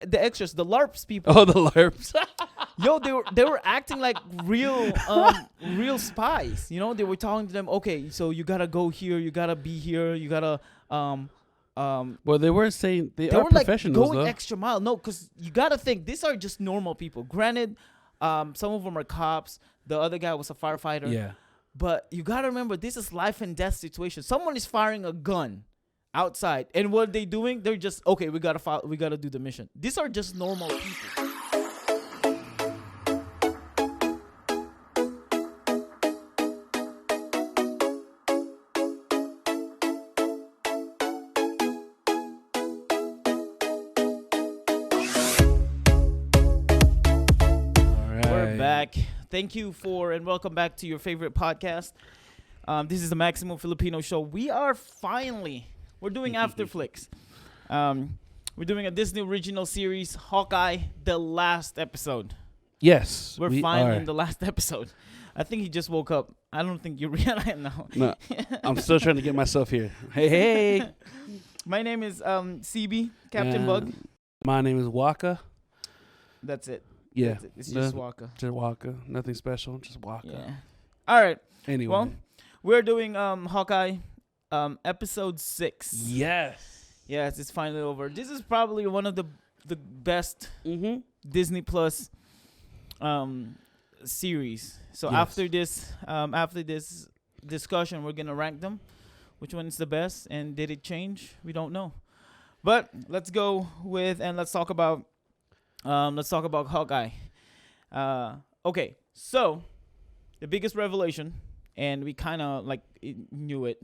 the extras, the LARPs people. Oh, the LARPs. Yo, they were acting like real real spies. You know, they were talking to them. Okay, so you gotta go here. You gotta be here. You gotta Well, they weren't saying they are were like professionals going though. extra mile. No, because you gotta think these are just normal people. Granted, some of them are cops. The other guy was a firefighter. Yeah. But you gotta remember, this is life and death situation. Someone is firing a gun outside, and what are they doing? They're just okay. We gotta do the mission. These are just normal people. Thank you and welcome back to your favorite podcast. This is the Maximum Filipino Show. We're doing Afterflicks. We're doing a Disney original series, Hawkeye, the last episode. Yes, we finally in the last episode. I think he just woke up. I don't think you realize now. No, I'm still trying to get myself here. Hey. My name is CB, Captain Bug. My name is WAKKA. That's it. Yeah. That's it. It's just WAKKA. Just WAKKA. Nothing special. Just WAKKA. Yeah. All right. Anyway. Well, we're doing Hawkeye episode 6. Yes. Yes, it's finally over. This is probably one of the best Disney Plus series. So yes. after this discussion, we're gonna rank them. Which one is the best, and did it change? We don't know. But let's go with and let's talk about Hawkeye. Okay, so the biggest revelation, and we kind of like knew it.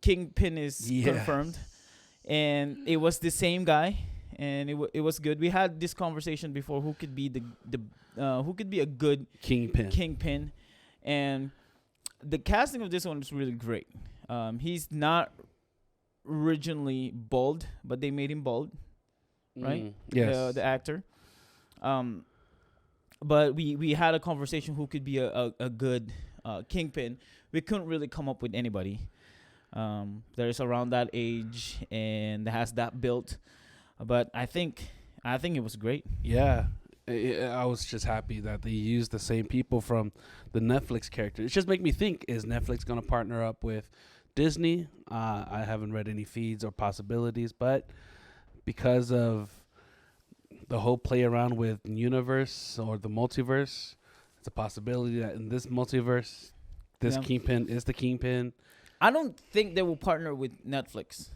Kingpin is confirmed, and it was the same guy, and it was good. We had this conversation before. Who could be who could be a good Kingpin, and the casting of this one is really great. He's not originally bald, but they made him bald, right? Yes, the actor. But we had a conversation who could be a good Kingpin. We couldn't really come up with anybody that is around that age and has that build. But I think it was great. Yeah. I was just happy that they used the same people from the Netflix character. It just make me think, is Netflix going to partner up with Disney? I haven't read any feeds or possibilities, but because of the whole play around with universe or the multiverse, it's a possibility that in this multiverse, this Kingpin is the Kingpin. I don't think they will partner with Netflix.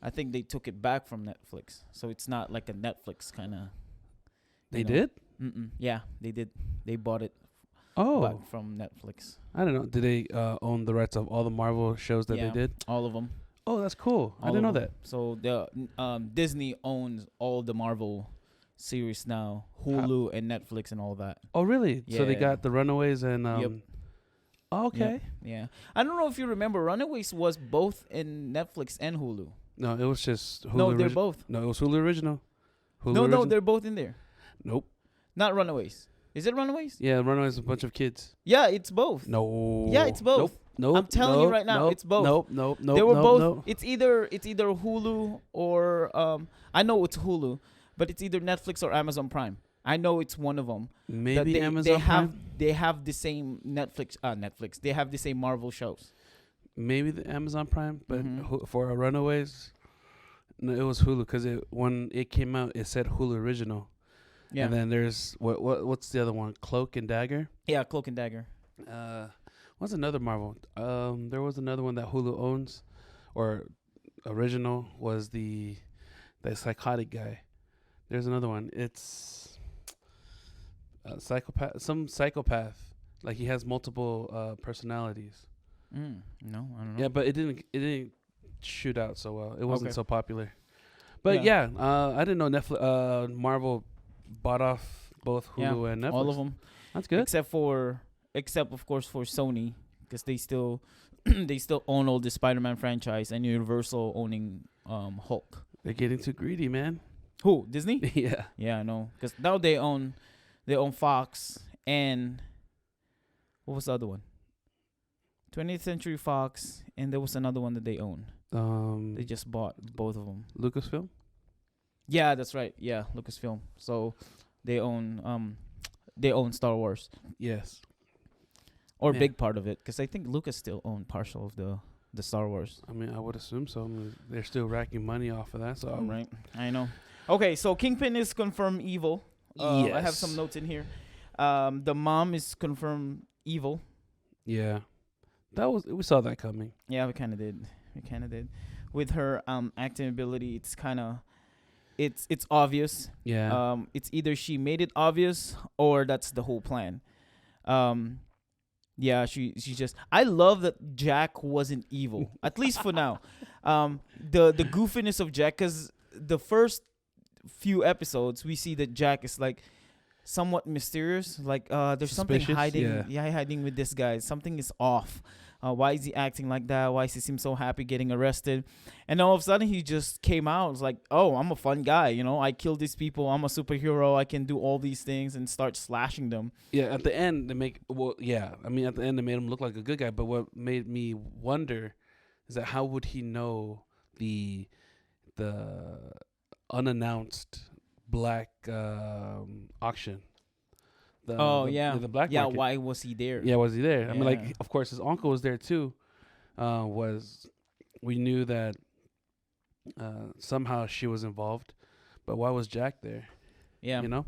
I think they took it back from Netflix, so it's not like a Netflix kind of. They did? Yeah, they did. They bought it back from Netflix. I don't know. Did they own the rights of all the Marvel shows that they did? All of them. Oh, that's cool. I didn't know that. So the Disney owns all the Marvel series now, Hulu and Netflix and all that. Oh, really? Yeah. So they got the Runaways and Yep. Oh, okay. Yeah. I don't know if you remember, Runaways was both in Netflix and Hulu. No, it was just Hulu. No, they're both. No, it was Hulu original. No, they're both in there. Nope. Not Runaways. Is it Runaways? Yeah, Runaways is a bunch of kids. Yeah, it's both. No. Yeah, it's both. Nope. I'm telling you right now, it's both. Nope. They were both. Nope. It's either Hulu or I know it's Hulu, but it's either Netflix or Amazon Prime. I know it's one of them. Maybe Amazon Prime. They have the same Netflix. They have the same Marvel shows. Maybe the Amazon Prime, but for Runaways, no, it was Hulu because when it came out, it said Hulu original. Yeah. And then there's what's the other one? Cloak and Dagger. Yeah, Cloak and Dagger. What's another Marvel? There was another one that Hulu owns, or original was the psychotic guy. There's another one. It's psychopath. Like he has multiple personalities. No, I don't know. Yeah, but it didn't shoot out so well. It wasn't so popular. But yeah, I didn't know Netflix, Marvel bought off both Hulu and Netflix. All of them. That's good. Except of course for Sony, because they still own all the Spider-Man franchise and Universal owning Hulk. They're getting too greedy, man. Who? Disney? Yeah. Yeah, I know. Because now they own Fox and what was the other one? 20th Century Fox, and there was another one that they own. They just bought both of them. Lucasfilm? Yeah, that's right. Yeah, Lucasfilm. So they own Star Wars, Yes. or Man. big part of it, because I think Lucas still owned partial of the Star Wars. I mean, I would assume so. I mean, they're still racking money off of that. So Right. I know. Okay, so Kingpin is confirmed evil. I have some Yes. notes in here. The mom is confirmed evil. Yeah, we saw that coming. Yeah, we kind of did. With her acting ability, it's kind of it's obvious. Yeah. It's either she made it obvious or that's the whole plan. Yeah, she just. I love that Jack wasn't evil, at least for now. The goofiness of Jack, because the first few episodes we see that Jack is like somewhat mysterious. Like there's something Suspicious? hiding. Yeah. Hiding with this guy. Something is off. Why is he acting like that? Why does he seem so happy getting arrested? And all of a sudden he just came out. It's like, oh, I'm a fun guy. You know, I kill these people. I'm a superhero. I can do all these things, and start slashing them. Yeah, at the end they make I mean, at the end they made him look like a good guy. But what made me wonder is that how would he know the unannounced black auction? The black market. Why was he there? Yeah, was he there? I mean, Yeah. like, of course his uncle was there too. We knew that somehow she was involved, but why was Jack there? Yeah. You know.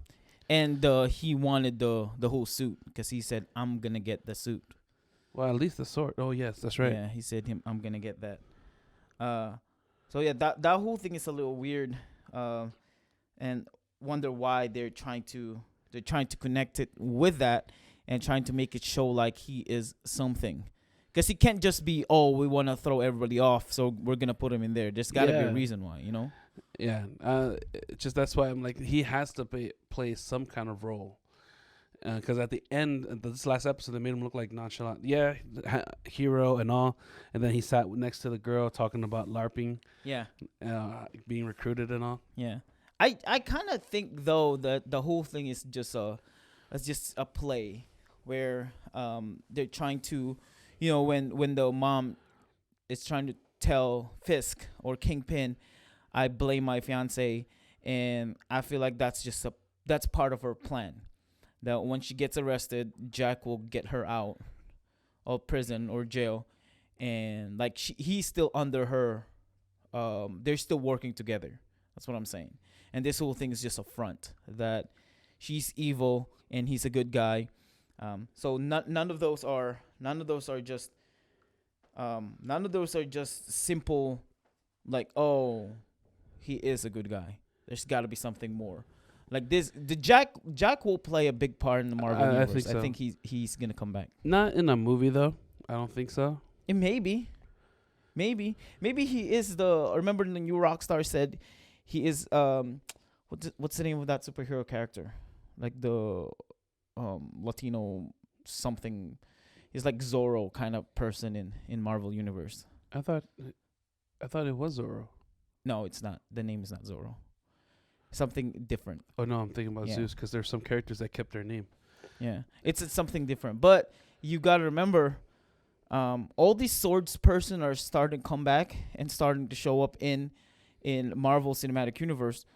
And he wanted the whole suit, because he said, I'm gonna get the suit. Well, at least the sword. Oh yes, that's right. Yeah, he said I'm gonna get that. So yeah, that whole thing is a little weird, and wonder why they're trying to connect it with that, and trying to make it show like he is something, because he can't just be, oh, we want to throw everybody off, so we're gonna put him in there. There's got to be a reason why, you know. Yeah. It's just that's why I'm like, he has to play some kind of role. Because at the end, this last episode, they made him look like nonchalant. Yeah, hero and all. And then he sat next to the girl talking about LARPing. Yeah. Being recruited and all. Yeah. I kind of think though that the whole thing is just a play where they're trying to, you know, when the mom is trying to tell Fisk or Kingpin, I blame my fiance, and I feel like that's part of her plan. That when she gets arrested, Jack will get her out of prison or jail, and like he's still under her. They're still working together. That's what I'm saying. And this whole thing is just a front that she's evil and he's a good guy. So none of those are just simple, like, oh, he is a good guy. There's got to be something more. Like this, the Jack will play a big part in the Marvel universe. think so. I think he's gonna come back. Not in a movie though. I don't think so. And maybe he is the. Remember, the new Rockstar said he is what's the name of that superhero character? Like the Latino something. He's like Zorro kind of person in Marvel universe. I thought it was Zorro. No, it's not. The name is not Zorro. Something different. Oh no, I'm thinking about Yeah. Zeus, because there's some characters that kept their name. Yeah, it's something different. But you gotta remember, all these swords person are starting to come back and starting to show up in Marvel Cinematic Universe.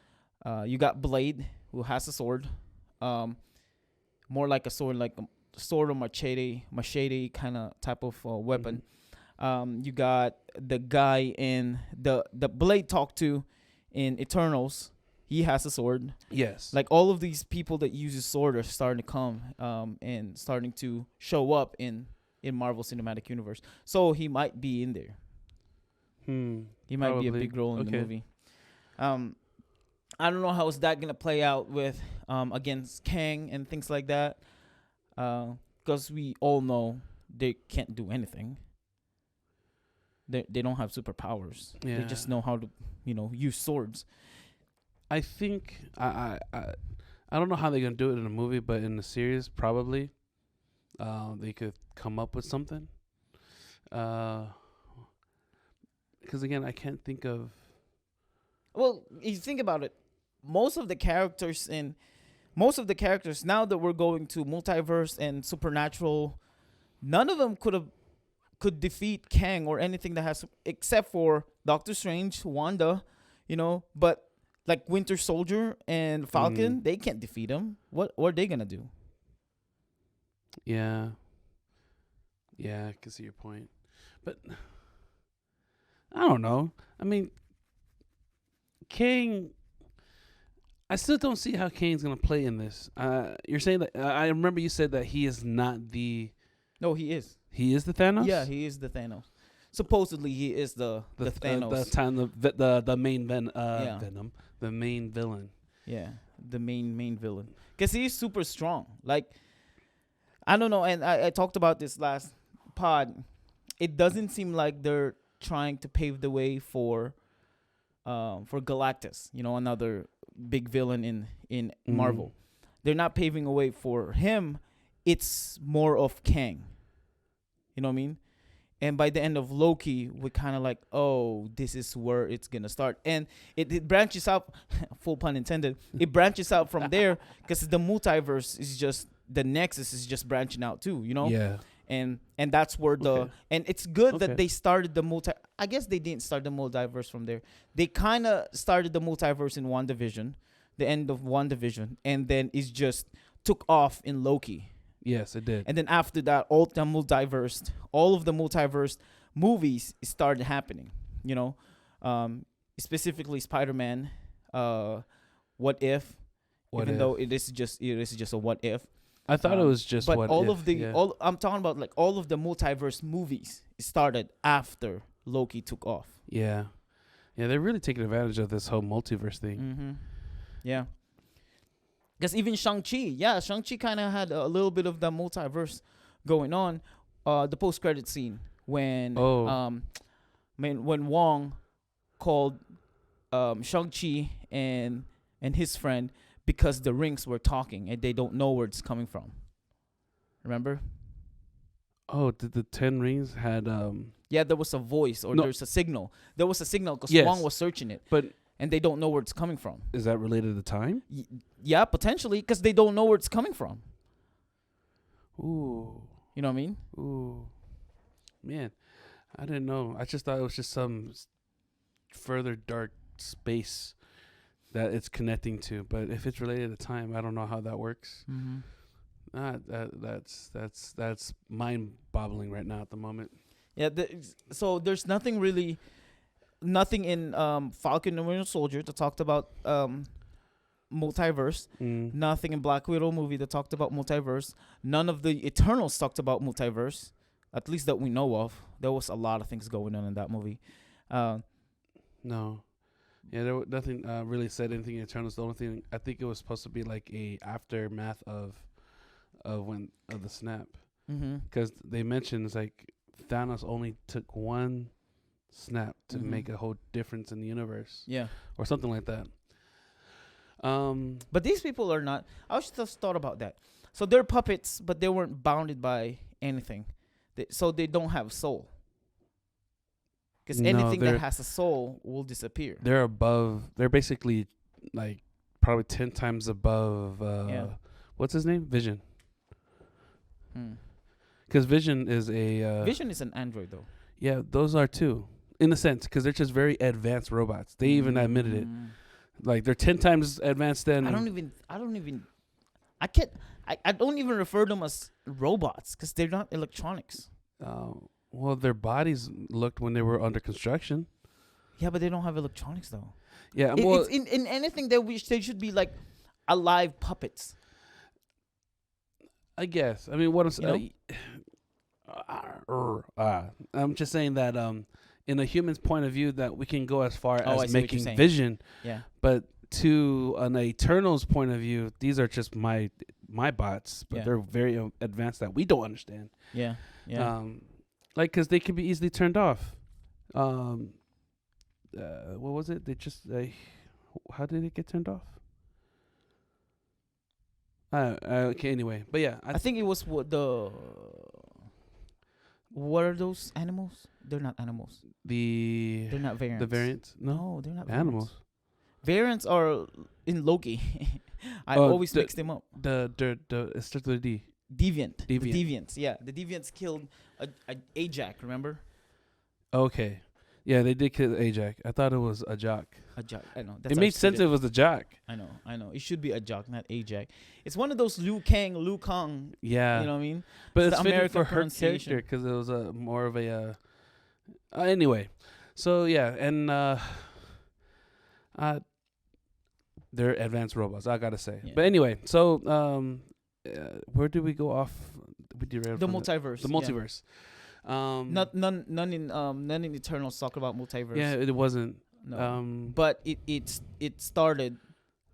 You got Blade, who has a sword, more like a sword, like a sword or machete kind of type of weapon. You got the guy in the Blade talked to in Eternals. He has a sword. Yes. Like all of these people that use a sword are starting to come and starting to show up in Marvel Cinematic Universe. So he might be in there. He might be a big role in the movie. I don't know how is that gonna play out with against Kang and things like that. Because we all know they can't do anything. They don't have superpowers. Yeah. They just know how to, use swords. I think I don't know how they're gonna do it in a movie, but in the series probably they could come up with something. Because again, I can't think of. Well, if you think about it, most of the characters now that we're going to multiverse and supernatural, none of them could defeat Kang or anything that has, except for Doctor Strange, Wanda, but Like Winter Soldier and Falcon, they can't defeat him. What are they gonna do? Yeah. Yeah, I can see your point. But I don't know. I mean, Kang, I still don't see how Kang's going to play in this. You're saying that, I remember you said that he is not the... No, he is. He is the Thanos? Yeah, he is the Thanos. Supposedly, he is the Thanos. The main Venom. The main villain. Yeah, the main villain. Because he's super strong. Like, I don't know, and I talked about this last pod. It doesn't seem like they're trying to pave the way for Galactus, another big villain in Marvel. They're not paving a way for him. It's more of Kang. You know what I mean? And by the end of Loki, we're kind of like, oh, this is where it's going to start. And it branches out, full pun intended, it branches out from there because the multiverse is just, the Nexus is just branching out too, Yeah. And that's where and it's good that they started the I guess they didn't start the multiverse from there. They kind of started the multiverse in WandaVision, the end of WandaVision, and then it just took off in Loki. Yes, it did. And then after that, all of the multiverse movies started happening, specifically Spider-Man, What If, though it is just a what if. I thought it was just but what all if, of the all I'm talking about, like all of the multiverse movies started after Loki took off. Yeah. Yeah, they're really taking advantage of this whole multiverse thing. Mm-hmm. Yeah. Because even Shang-Chi kind of had a little bit of the multiverse going on. The post-credit scene when Wong called Shang-Chi and his friend because the rings were talking and they don't know where it's coming from. Remember? Oh, did the 10 rings had Yeah, there was a voice or there's a signal. There was a signal because Wong was searching it. But and they don't know where it's coming from. Is that related to time? Yeah, potentially, because they don't know where it's coming from. Ooh. You know what I mean? Ooh. Man, I didn't know. I just thought it was just some further dark space that it's connecting to. But if it's related to time, I don't know how that works. Mm-hmm. That's mind-boggling right now at the moment. Yeah, so there's nothing in Falcon and Winter Soldier that talked about multiverse. Nothing in Black Widow movie that talked about multiverse. None of the Eternals talked about multiverse, at least that we know of. There was a lot of things going on in that movie. No. Yeah, there was nothing really said anything in Eternals. The only thing, I think it was supposed to be like a aftermath of the snap. Because they mentioned it's like Thanos only took one snap to make a whole difference in the universe. Yeah. Or something like that. But these people are not. I just thought about that. So they're puppets, but they weren't bounded by anything. So they don't have soul. Because anything that has a soul will disappear. They're above. They're basically like probably 10 times above. What's his name? Vision. Because Vision is a. Vision is an android, though. Yeah, those are too, in a sense, because they're just very advanced robots. They even admitted it. Like they're 10 times advanced than. I don't even refer them as robots because they're not electronics. Well, their bodies looked when they were under construction. Yeah, but they don't have electronics though. Yeah, well, it's in anything they should be like alive puppets. I guess. I mean, what I'm saying. I'm just saying that in a human's point of view, that we can go as far as making Vision. Yeah. But to an Eternal's point of view, these are just my bots, but they're very advanced that we don't understand. Yeah. Yeah. Like, because they can be easily turned off. What was it? They just how did it get turned off? Okay. Anyway, but yeah, I think it was what are those animals? They're not animals. They're not variants. The variants? No, they're not animals. Variants are in Loki. I always mix them up. It starts with a D. Deviant. The Deviants. Yeah, the Deviants killed a Ajax. Remember? Okay, Yeah, they did kill Ajak. I thought it was a jock. A jock. I know. It made sense. It was a jock. I know. It should be a jock, not Ajak. It's one of those Liu Kang. Yeah. You know what I mean? But It's it's the fitting American for her pronunciation. character because it was a more of a. Anyway, so yeah, and they're advanced robots. I gotta say. Yeah. But anyway, so where did we go off? We derailed The from it. multiverse. The multiverse. None in Eternals talk about multiverse. Yeah, it wasn't. No. But it started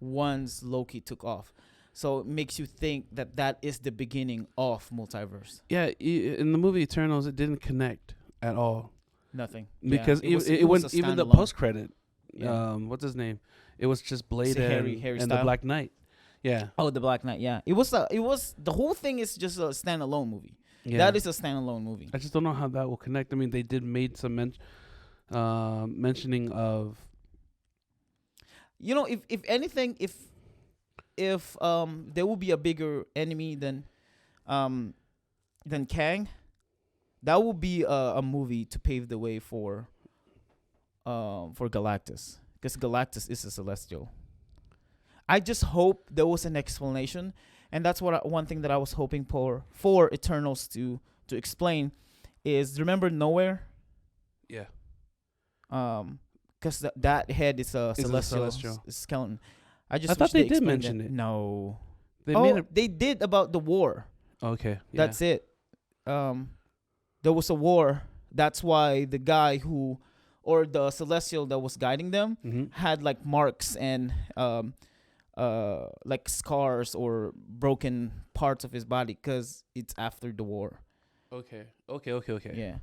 once Loki took off. So it makes you think that is the beginning of multiverse. Yeah, in the movie Eternals, it didn't connect at all. Nothing. Because yeah, it went even the standalone. post credit. Yeah. What's his name? It was just Blade Harry and Styles? the Black Knight. Yeah. Oh, the Black Knight. Yeah, it was the whole thing is just a standalone movie. Yeah. That is a standalone movie. I just don't know how that will connect. I mean, they did made some mentioning of. You know, if anything, if there will be a bigger enemy than Kang, that will be a movie to pave the way for Galactus, because Galactus is a Celestial. I just hope there was an explanation, and that's one thing that I was hoping for Eternals to explain is, remember Nowhere? Yeah. Because that head is a celestial skeleton. I thought they did mention it. No. They did about the war. Okay. Yeah. That's it. There was a war. That's why the guy or the celestial that was guiding them had like marks and like scars or broken parts of his body, because it's after the war. Okay. Yeah.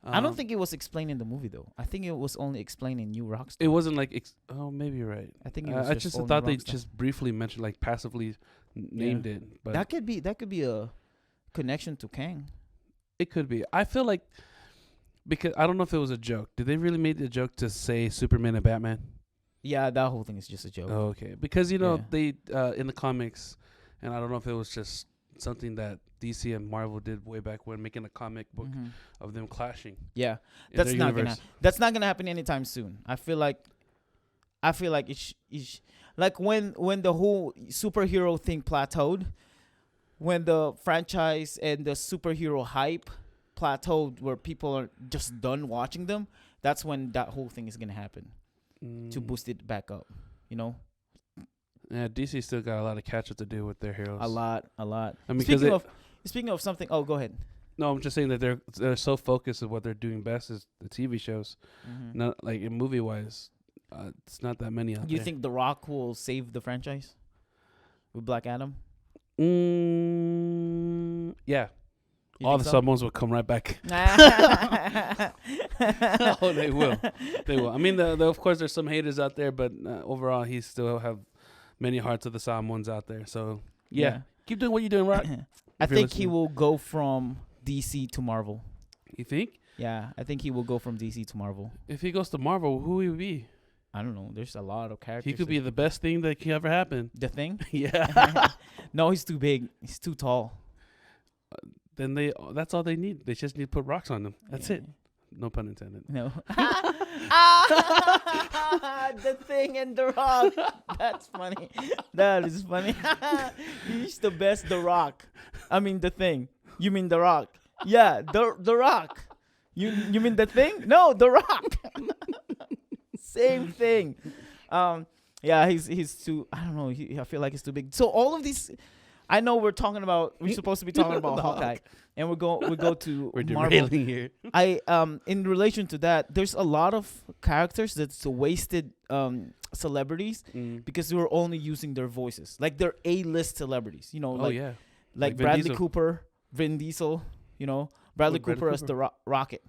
I don't think it was explained in the movie though. I think it was only explained in New Rockstar. it wasn't like. Maybe you're right. I think it was I just only thought they Rockstar. just briefly mentioned, like passively named it, but that could be a connection to Kang. it could be. I feel like, because I don't know if it was a joke. Did they really make the joke to say Superman and Batman? Yeah, that whole thing is just a joke. Oh, okay. Because they Yeah. in the comics, and I don't know if it was just something that DC and Marvel did way back when, making a comic book of them clashing. Yeah, in that's their not universe. gonna happen anytime soon. I feel like it's like when the whole superhero thing plateaued, when the franchise and the superhero hype plateaued, where people are just done watching them. That's when that whole thing is gonna happen to boost it back up. You know. Yeah, DC still got a lot of catch up to do with their heroes. A lot. I mean, Speaking of something, oh, go ahead. no, I'm just saying that they're so focused on what they're doing best is the TV shows. Not like in movie wise, it's not that many out there. You think The Rock will save the franchise with Black Adam? Yeah. You All think the so? Summons will come right back. Oh, they will. They will. I mean, of course, there's some haters out there, but overall, he still have many hearts of the Samoans out there. So, yeah. Keep doing what you're doing, right? I think he will go from DC to Marvel. You think? Yeah, I think he will go from DC to Marvel. If he goes to Marvel, who will he be? I don't know. There's a lot of characters. He could be the best thing that could ever happen. The Thing? Yeah. No, he's too big. He's too tall. Then that's all they need. They just need to put rocks on them. That's it. No pun intended. No. The Thing and The Rock. That's funny. That is funny. He's the best The Rock. I mean The Thing. You mean The Rock. Yeah, the Rock. You mean The Thing? No, The Rock. Same thing. Yeah, he's too, I don't know, I feel like he's too big. So all of these, I know we're supposed to be talking about Hawkeye, and we go to We're Marvel. derailing here. In relation to that, there's a lot of characters that's wasted celebrities because they were only using their voices. Like they're A-list celebrities, you know, like Vin Bradley Diesel. Cooper, Vin Diesel, you know, Bradley Cooper as the Rocket.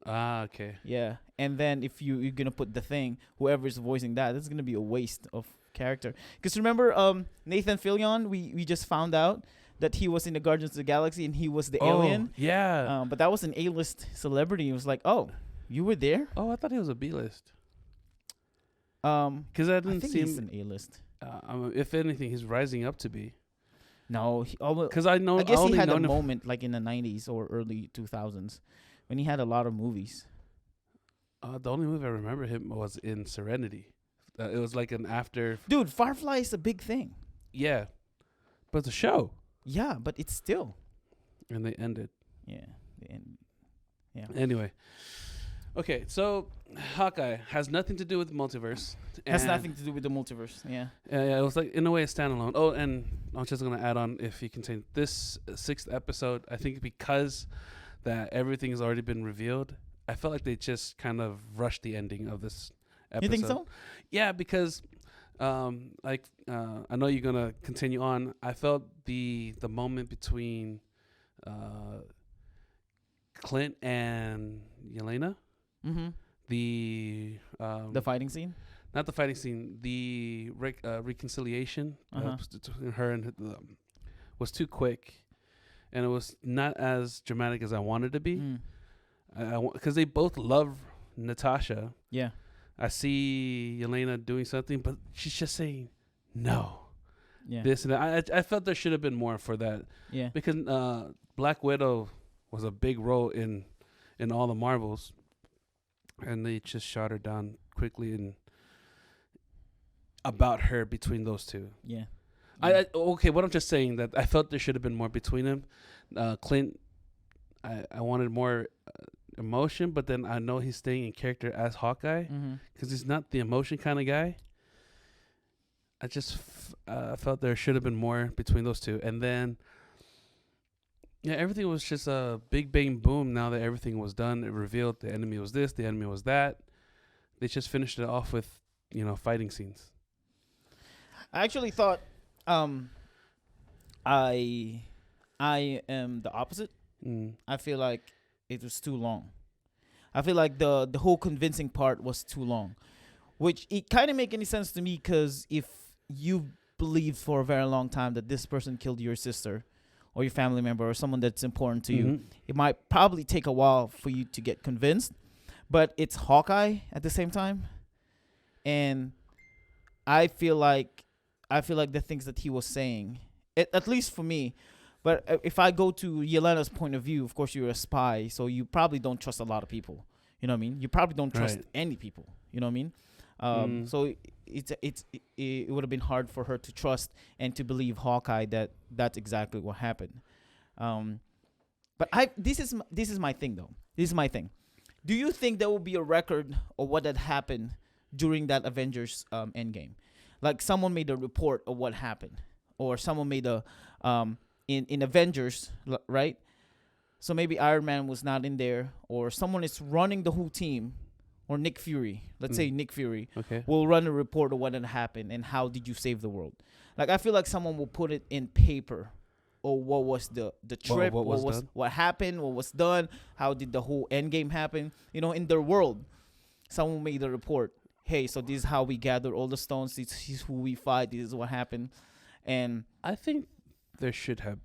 Ah, okay. Yeah, and then if you're gonna put The Thing, whoever's voicing that's gonna be a waste of character. Because remember, Nathan Fillion, we just found out that he was in the Guardians of the Galaxy and he was the alien. Yeah. But that was an A-list celebrity. It was like, oh, you were there? Oh, I thought he was a B-list. Because I I didn't think see he's him. an A-list. If anything, he's rising up to be. No, Because I guess he had a known him. moment like in the 90s or early 2000s when he had a lot of movies. The only movie I remember him was in Serenity. It was like an after. Dude, Firefly is a big thing. Yeah, but it's a show. Yeah, but it's still. And they ended. Yeah, the end. Yeah. Anyway. Okay, so Hawkeye has nothing to do with the multiverse. Has nothing to do with the multiverse. Yeah. Yeah, it was like in a way a standalone. Oh, and I'm just gonna add on, if you can say, this 6th episode, I think because that everything has already been revealed, I felt like they just kind of rushed the ending of this episode. You think so? Yeah, because I know you're gonna continue on. I felt the moment between Clint and Yelena. Mm-hmm. The fighting scene? Not the fighting scene. The reconciliation between her and was too quick, and it was not as dramatic as I wanted to be. Because they both love Natasha. Yeah. I see Yelena doing something, but she's just saying no. Yeah. This and that. I felt there should have been more for that. Yeah. Because Black Widow was a big role in all the Marvels. And they just shot her down quickly, and about her between those two. Yeah. Okay, what I'm just saying that I felt there should have been more between them. Clint, I wanted more emotion, but then I know he's staying in character as Hawkeye because he's not the emotion kind of guy. I just felt there should have been more between those two, and then. Yeah, everything was just a big bang boom. Now that everything was done, it revealed the enemy was this, the enemy was that. They just finished it off with, fighting scenes. I actually thought I am the opposite. I feel like it was too long. I feel like the whole convincing part was too long, which it kind of make any sense to me because if you believed for a very long time that this person killed your sister or your family member or someone that's important to you, it might probably take a while for you to get convinced. But it's Hawkeye at the same time. And I feel like the things that he was saying, at least for me, but if I go to Yelena's point of view, of course you're a spy, so you probably don't trust a lot of people. You know what I mean? You probably don't trust any people. You know what I mean? So it would have been hard for her to trust and to believe Hawkeye that that's exactly what happened. But this is my thing though. This is my thing. Do you think there will be a record of what had happened during that Avengers Endgame? Like someone made a report of what happened, or someone made a in Avengers, right? So maybe Iron Man was not in there, or someone is running the whole team. Or Nick Fury, let's say Nick Fury, will run a report of what had happened and how did you save the world. Like I feel like someone will put it in paper, or what was the trip, what happened, what was done, how did the whole end game happen. In their world, someone made a report. Hey, so this is how we gathered all the stones. This is who we fight. This is what happened, and I think there should have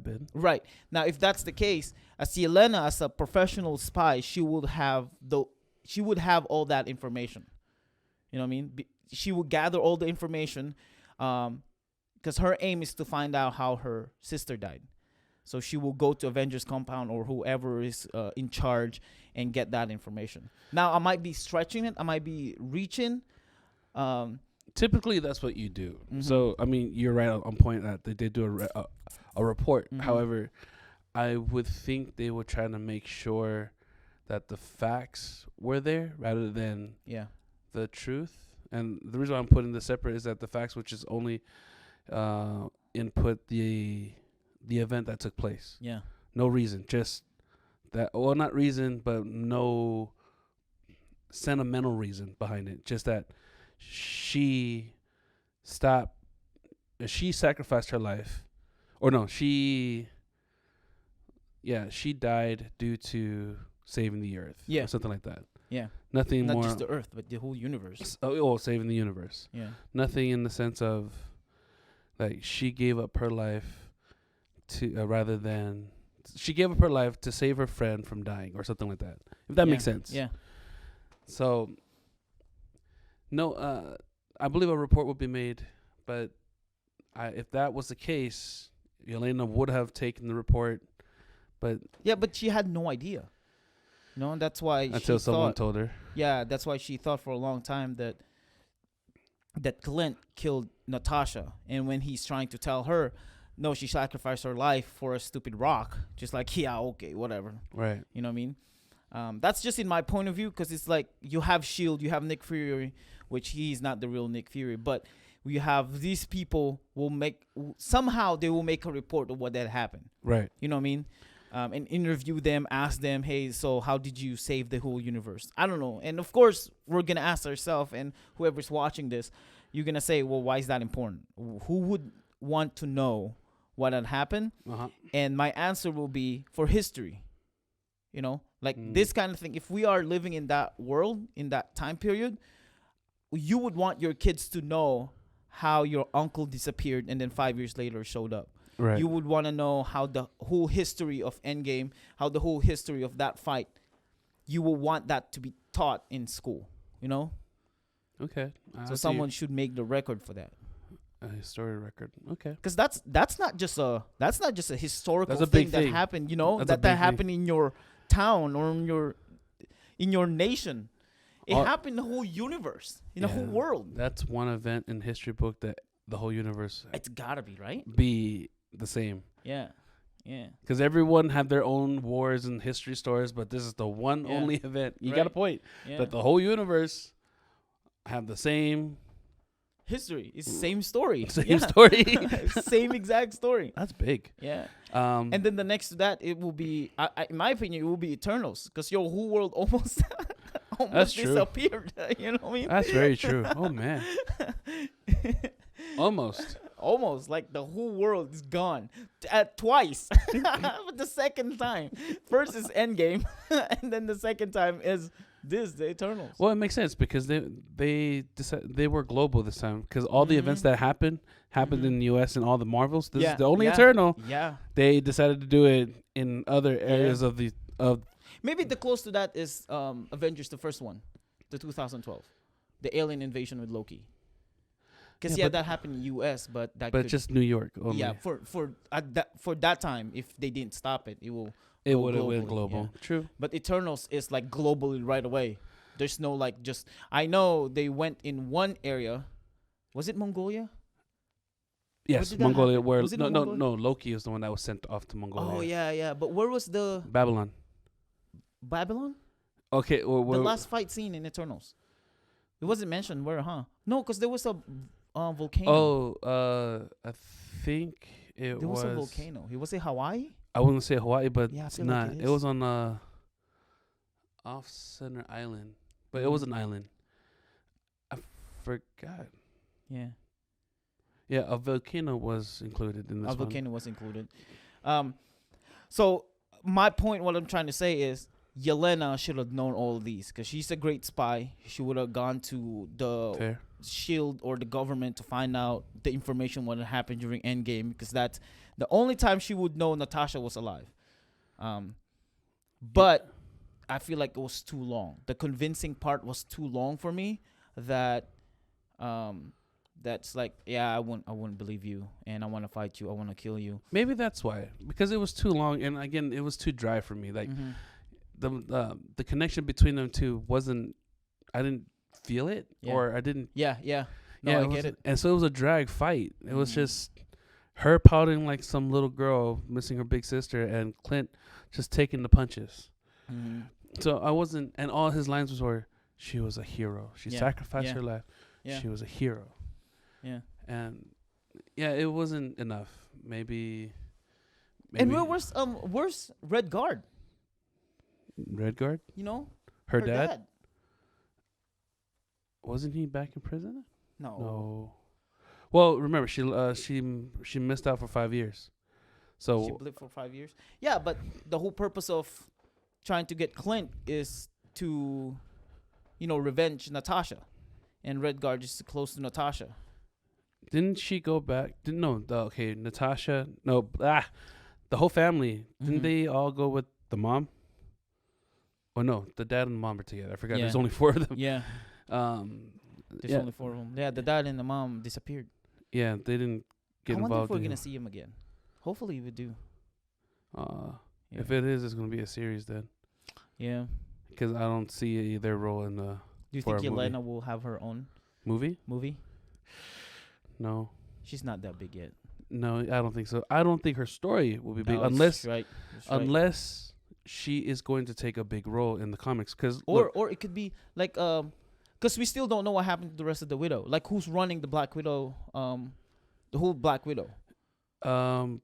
been. Right now, if that's the case, as Yelena, as a professional spy, she would have all that information. You know what I mean? She would gather all the information because her aim is to find out how her sister died. So she will go to Avengers compound or whoever is in charge and get that information. Now, I might be stretching it. I might be reaching. Typically, that's what you do. So, I mean, you're right on point that they did do a report. However, I would think they would try to make sure that the facts were there rather than the truth. And the reason why I'm putting this separate is that the facts, which is only input the event that took place. Yeah. No reason, just that. Well, not reason, but no sentimental reason behind it. Just that she sacrificed her life, or no, she died due to saving the earth. Yeah. Or something like that. Yeah. Nothing more. Not just the earth, but the whole universe. Saving the universe. Yeah. Nothing in the sense of, like, she gave up her life to, she gave up her life to save her friend from dying or something like that. If that makes sense. Yeah. So, no, I believe a report would be made, but if that was the case, Yelena would have taken the report, but... Yeah, but she had no idea. You know, and that's why until someone told her. Yeah, that's why she thought for a long time that Clint killed Natasha, and when he's trying to tell her, no, she sacrificed her life for a stupid rock, just like, yeah, okay, whatever. Right. You know what I mean? That's just in my point of view, because it's like you have S.H.I.E.L.D., you have Nick Fury, which he's not the real Nick Fury, but you have these people somehow they will make a report of what that happened. Right. You know what I mean? And interview them, ask them, hey, so how did you save the whole universe? I don't know. And of course, we're going to ask ourselves, and whoever's watching this, you're going to say, well, why is that important? Who would want to know what had happened? Uh-huh. And my answer will be for history. You know, like this kind of thing. If we are living in that world, in that time period, you would want your kids to know how your uncle disappeared and then 5 years later showed up. Right. You would want to know how the whole history of Endgame, how the whole history of that fight, you will want that to be taught in school, you know? Okay. So someone should make the record for that. A historic record. Okay. Because that's not just a historical thing that happened, you know, that happened in your town or in your nation. It happened in the whole universe, in the whole world. That's one event in history book that the whole universe. It's gotta be, right? Be the same. Yeah. Yeah. Because everyone had their own wars and history stories, but this is the one only event. You got a point. Yeah. That the whole universe have the same history. It's the same story. Same story. Same exact story. That's big. Yeah. And then the next to that, it will be, in my opinion, it will be Eternals, because your whole world almost disappeared. You know what I mean? That's very true. Oh man. Almost. Like the whole world is gone twice. But the second time, first is Endgame, and then the second time is the Eternals. Well, it makes sense because they decided they were global this time, because all the events that happened in the U.S. and all the Marvels. This is the only Eternal. Yeah. They decided to do it in other areas of maybe the close to that is Avengers, the first one, the 2012, the alien invasion with Loki. Because that happened in U.S., but just New York only. Yeah, for that time, if they didn't stop it, it would have went global. Yeah. True. But Eternals is like globally right away. There's no like just. I know they went in one area. Was it Mongolia? Yes, Mongolia. Where no, Loki is the one that was sent off to Mongolia. Oh yeah. But where was the Babylon? Okay. The last fight scene in Eternals. It wasn't mentioned where, huh? No, because there was a volcano. I think there was a volcano. Was it Hawaii? I wouldn't say Hawaii, but it's not. Like it was on off-center island, but it was an island. I forgot. Yeah. Yeah, a volcano was included in this. Volcano was included. So my point, what I'm trying to say is, Yelena should have known all of these, because she's a great spy. She would have gone to the S.H.I.E.L.D. or the government to find out the information what had happened during Endgame, because that's the only time she would know Natasha was alive. But I feel like it was too long. The convincing part was too long for me. That's like, I wouldn't believe you, and I want to fight you. I want to kill you. Maybe that's why, because it was too long, and again, it was too dry for me. Like. The connection between them two wasn't. I didn't feel it, or I didn't. Yeah. No, I get it. And so it was a drag fight. It was just her pouting like some little girl missing her big sister, and Clint just taking the punches. Mm-hmm. So I wasn't, and all his lines were, "She was a hero. She sacrificed her life. Yeah. She was a hero." Yeah. And it wasn't enough. Maybe. And where's Red Guard? Red Guard? You know? Her dad? Wasn't he back in prison? No. Well, remember, she missed out for 5 years. So she blipped for 5 years? Yeah, but the whole purpose of trying to get Clint is to, revenge Natasha. And Red Guard is close to Natasha. Didn't she go back? Natasha. No, the whole family. Didn't they all go with the mom? Oh no, the dad and the mom are together. I forgot. There's only 4 of them. Yeah. There's only 4 of them. Yeah, the dad and the mom disappeared. Yeah, they didn't get involved. I wonder if we're gonna see him again. Hopefully we do. If it is, it's gonna be a series then. Yeah. because I don't see their role in the. Do you for think a movie. Yelena will have her own Movie? No. She's not that big yet. No, I don't think so. I don't think her story will be big No, unless that's right. unless she is going to take a big role in the comics. Or it could be like because we still don't know what happened to the rest of the Widow. Like who's running the Black Widow, the whole Black Widow. I'm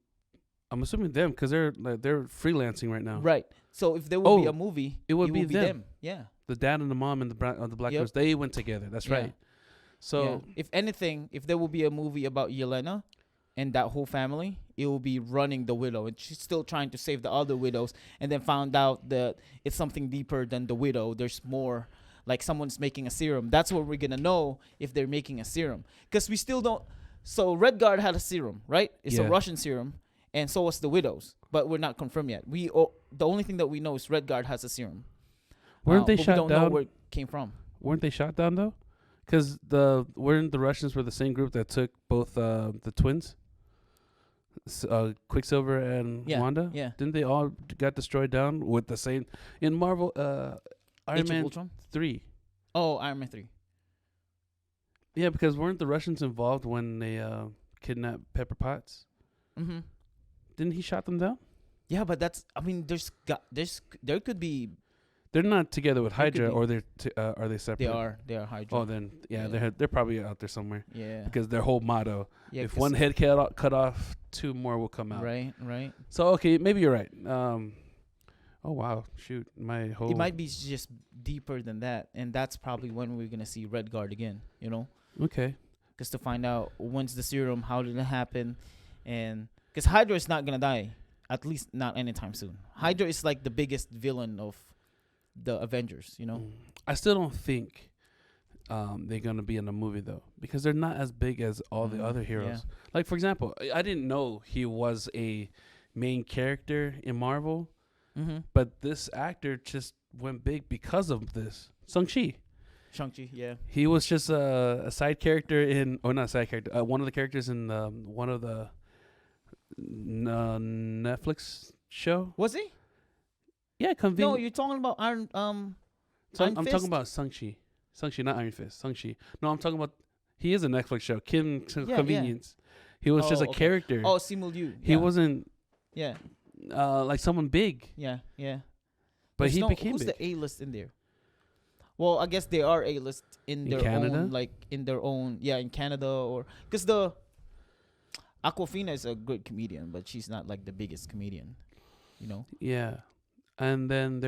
assuming them because they're freelancing right now. Right. So if there would be a movie, it would be them. them. Yeah. The dad and the mom and the Black Widows, they went together. That's right. So if anything, if there will be a movie about Yelena and that whole family, it will be running the Widow, and she's still trying to save the other widows, and then found out that it's something deeper than the Widow. There's more, like someone's making a serum. That's what we're gonna know if they're making a serum, because we still don't. So Red Guard had a serum, right? It's a Russian serum, and so was the Widows, but we're not confirmed yet. The only thing that we know is Red Guard has a serum. Weren't they but shot we don't down? know where it came from. Weren't they shot down though? Because weren't the Russians were the same group that took both the twins, Quicksilver and Wanda? Yeah. Didn't they all got destroyed down with the same in Marvel? Iron Man 3. Oh, Iron Man 3. Yeah, because weren't the Russians involved when they kidnapped Pepper Potts? Mm-hmm. Didn't he shot them down? Yeah, but that's. I mean, there could be. They're not together with Hydra, or are they separate? They are Hydra. Oh, then they're probably out there somewhere. Yeah. Because their whole motto, if one head cut off, two more will come out. Right. So okay, maybe you're right. Oh wow, shoot, It might be just deeper than that, and that's probably when we're gonna see Red Guard again. You know. Okay. Because to find out when's the serum, how did it happen, and because Hydra is not gonna die, at least not anytime soon. Hydra is like the biggest villain of the Avengers, you know. I still don't think they're gonna be in a movie though, because they're not as big as all the other heroes. Like for example, I didn't know he was a main character in Marvel, but this actor just went big because of this. Shang-Chi, yeah. He was just a side character not side character, one of the characters in one of the Netflix show. Was he? Yeah, convenient. No, you're talking about Iron. I'm talking about Shang-Chi. Shang-Chi, not Iron Fist. Shang-Chi. No, I'm talking about. He is a Netflix show. Convenience. He was just a character. Oh, Simu Liu. He wasn't. Yeah. Like someone big. Yeah. But he became who's big. the A-list in there? Well, I guess they are A-list in their Canada? own, like in their own. Yeah, in Canada, or because the Aquafina is a good comedian, but she's not like the biggest comedian. You know. Yeah. And then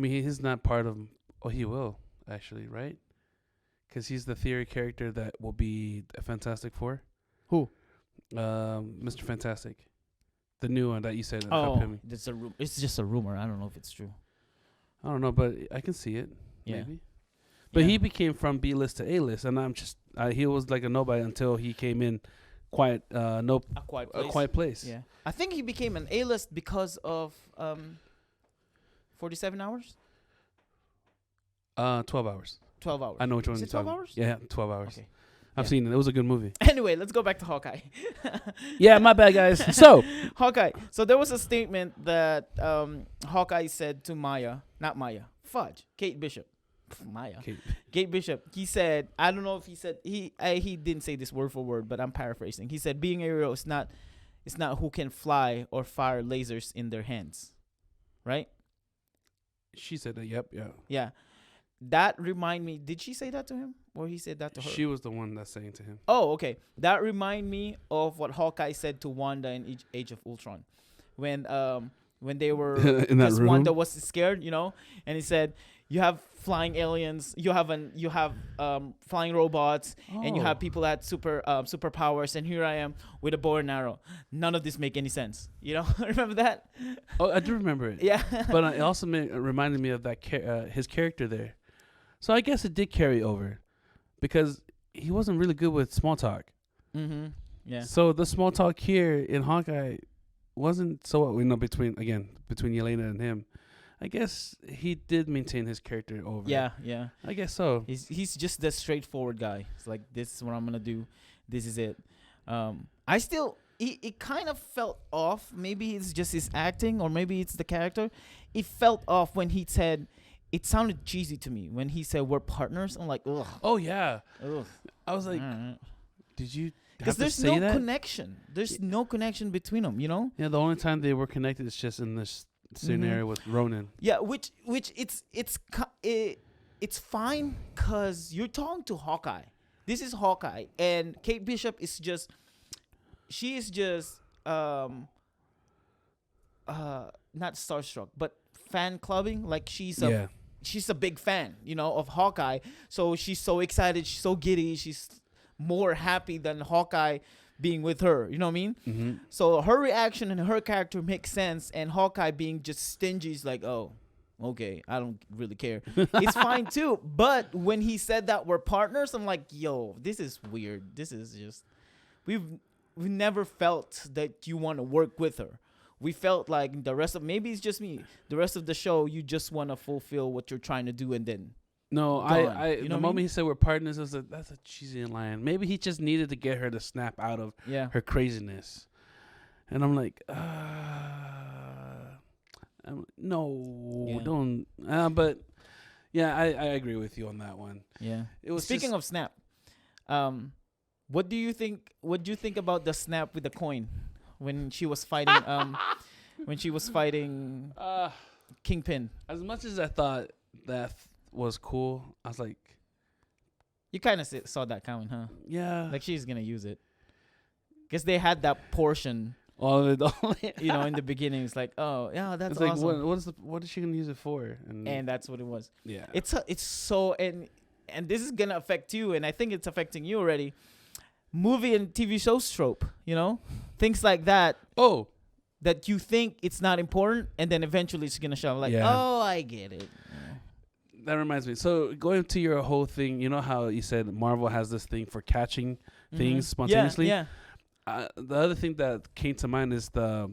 he's not part of. Oh, he will actually, right? Because he's the theory character that will be a Fantastic Four. Who? Mr. Fantastic, the new one that you said. It's just a rumor. I don't know if it's true. I don't know, but I can see it. Yeah. Maybe. But he became from B-list to A-list, and I'm just he was like a nobody until he came in. A Quiet Place. Yeah, I think he became an A-list because of 47 hours. 12 hours. 12 hours. I know which one. Is you're it 12 talking. hours? Yeah, 12 hours. Okay. I've seen it. It was a good movie. Anyway, let's go back to Hawkeye. Yeah, my bad, guys. So Hawkeye. So there was a statement that Hawkeye said to Kate Bishop. Kate Bishop. He said, I don't know if he said he didn't say this word for word, but I'm paraphrasing. He said, being a hero is not who can fly or fire lasers in their hands, right? She said that. Yep. Yeah. Yeah. That remind me. Did she say that to him, or he said that to her? She was the one that's saying to him. Oh, okay. That remind me of what Hawkeye said to Wanda in Age of Ultron, when they were in that room. Wanda was scared, you know, and he said, "You have flying aliens, you have flying robots, and you have people that superpowers, and here I am with a bow and arrow. None of this make any sense." You know, remember that? Oh, I do remember it. Yeah. But it also reminded me of that his character there. So I guess it did carry over, because he wasn't really good with small talk. Mm-hmm. Yeah. So the small talk here in Hawkeye wasn't so between Yelena and him. I guess he did maintain his character over. Yeah. I guess so. He's just the straightforward guy. It's like, this is what I'm gonna do. This is it. It kind of felt off. Maybe it's just his acting, or maybe it's the character. It felt off when he said it sounded cheesy to me when he said we're partners. I'm like, ugh. Oh yeah. Ugh. I was like, did you? Because there's no connection. There's no connection between them, you know? Yeah, the only time they were connected is just in this scenario with Ronan. Yeah, which it's fine because you're talking to Hawkeye. This is Hawkeye, and Kate Bishop is just, she is just not starstruck, but fan clubbing. Like she's a big fan, you know, of Hawkeye. So she's so excited, she's so giddy, she's more happy than Hawkeye being with her, you know what I mean? Mm-hmm. So her reaction and her character makes sense, and Hawkeye being just stingy is like, oh, okay, I don't really care. It's fine too. But when he said that we're partners, I'm like, yo, this is weird. This is just, we've never felt that you want to work with her. We felt like the rest of, maybe it's just me, the rest of the show, you just want to fulfill what you're trying to do, and then no, I the moment he said we're partners, I was like, that's a cheesy line. Maybe he just needed to get her to snap out of her craziness. And I'm like, don't. But yeah, I agree with you on that one. Yeah. It was Speaking of snap, what do you think? What do you think about the snap with the coin when she was fighting? Kingpin. As much as I thought that was cool, I was like, you kind of saw that coming, huh? Yeah. Like she's gonna use it, because they had that portion. You know, in the beginning, it's like, oh yeah, that's it's awesome. Like, what is she gonna use it for? And that's what it was. Yeah. It's so and this is gonna affect you, and I think it's affecting you already. Movie and TV show trope, you know, things like that. Oh. That you think it's not important, and then eventually it's gonna show. Like, oh, I get it. That reminds me. So going to your whole thing, you know how you said Marvel has this thing for catching things spontaneously? Yeah. The other thing that came to mind is the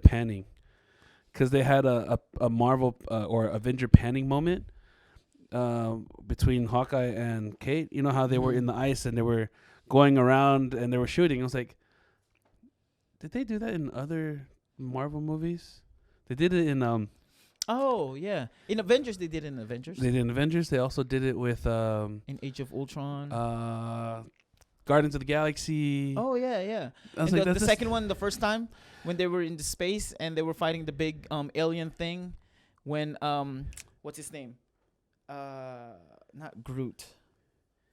panning, because they had a Marvel or Avenger panning moment between Hawkeye and Kate. You know how they were in the ice and they were going around and they were shooting. I was like, did they do that in other Marvel movies? They did it in Oh yeah, in Avengers they did it in Avengers. They did in Avengers. They also did it with in Age of Ultron. Guardians of the Galaxy. Oh yeah. I was like, the second one, the first time when they were in the space and they were fighting the big alien thing, when what's his name? Not Groot.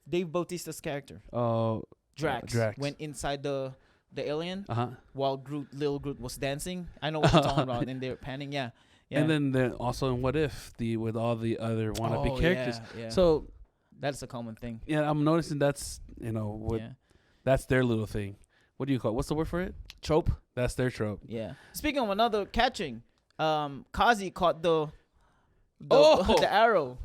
Dave Bautista's character. Oh, Drax went inside the alien while little Groot was dancing. I know what you're talking about, and they're panning. Yeah. And then they're also in What If with all the other wannabe characters. Yeah. So that's a common thing. Yeah, I'm noticing that's that's their little thing. What do you call it? What's the word for it? Trope. That's their trope. Yeah. Speaking of another catching, Kazi caught the arrow.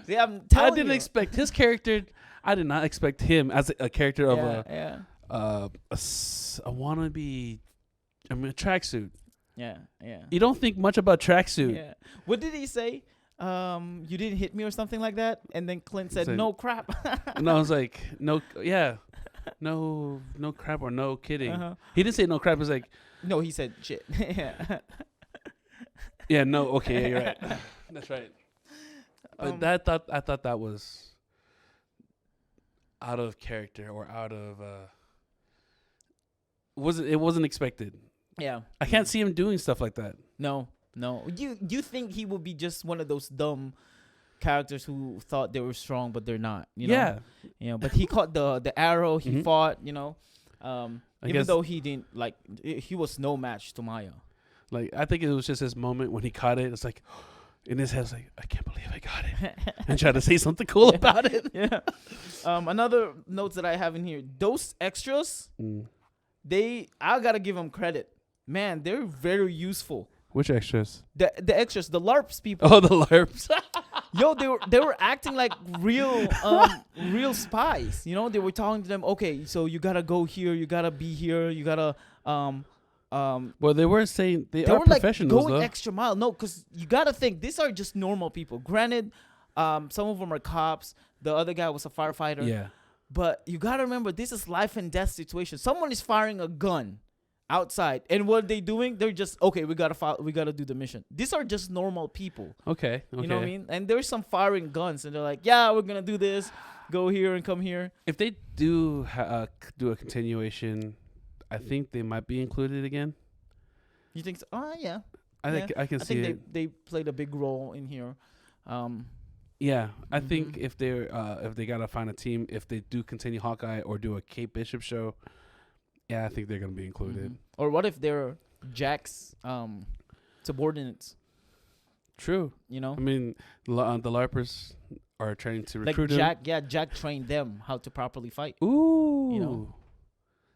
See, I didn't expect his character. I did not expect him as a character of a wannabe. I mean, a tracksuit. Yeah. You don't think much about tracksuit. Yeah. What did he say? You didn't hit me or something like that. And then Clint said, "No crap." And I was like, no crap or no kidding. He didn't say no crap. He was like, no, he said shit. Yeah. No. Okay. Yeah, you're right. That's right. But I thought that was out of character or out of it wasn't expected. Yeah. I can't see him doing stuff like that. No. You think he would be just one of those dumb characters who thought they were strong but they're not, you know? Yeah. You know, but he caught the arrow, he fought, you know. Even though he didn't he was no match to Maya. Like, I think it was just his moment when he caught it. It's like in his head, it's like, I can't believe I got it. And try to say something cool about it. Yeah. Another notes that I have in here, those extras, I gotta give them credit. Man, they're very useful. Which extras? The extras, the LARPs people. Oh, the LARPs. Yo, they were acting like real spies. You know, they were talking to them. Okay, so you gotta go here. You gotta be here. You gotta Well, they were saying they are were professionals, like going though. extra mile. No, because you gotta think these are just normal people. Granted, some of them are cops. The other guy was a firefighter. Yeah. But you gotta remember, this is life and death situation. Someone is firing a gun outside. And what are they doing? They're just, okay, we gotta do the mission. These are just normal people. Okay. You know what I mean? And there's some firing guns, and they're like, yeah, we're gonna do this. Go here and come here. If they do do a continuation, I think they might be included again. You think so? Yeah. I can see it. I think they played a big role in here. Yeah, I think if they gotta find a team, if they do continue Hawkeye or do a Kate Bishop show, yeah, I think they're gonna be included. Or what if they're Jack's subordinates? True. You know, I mean, the LARPers are trying to recruit him. Jack. Yeah, Jack trained them how to properly fight. Ooh. You know,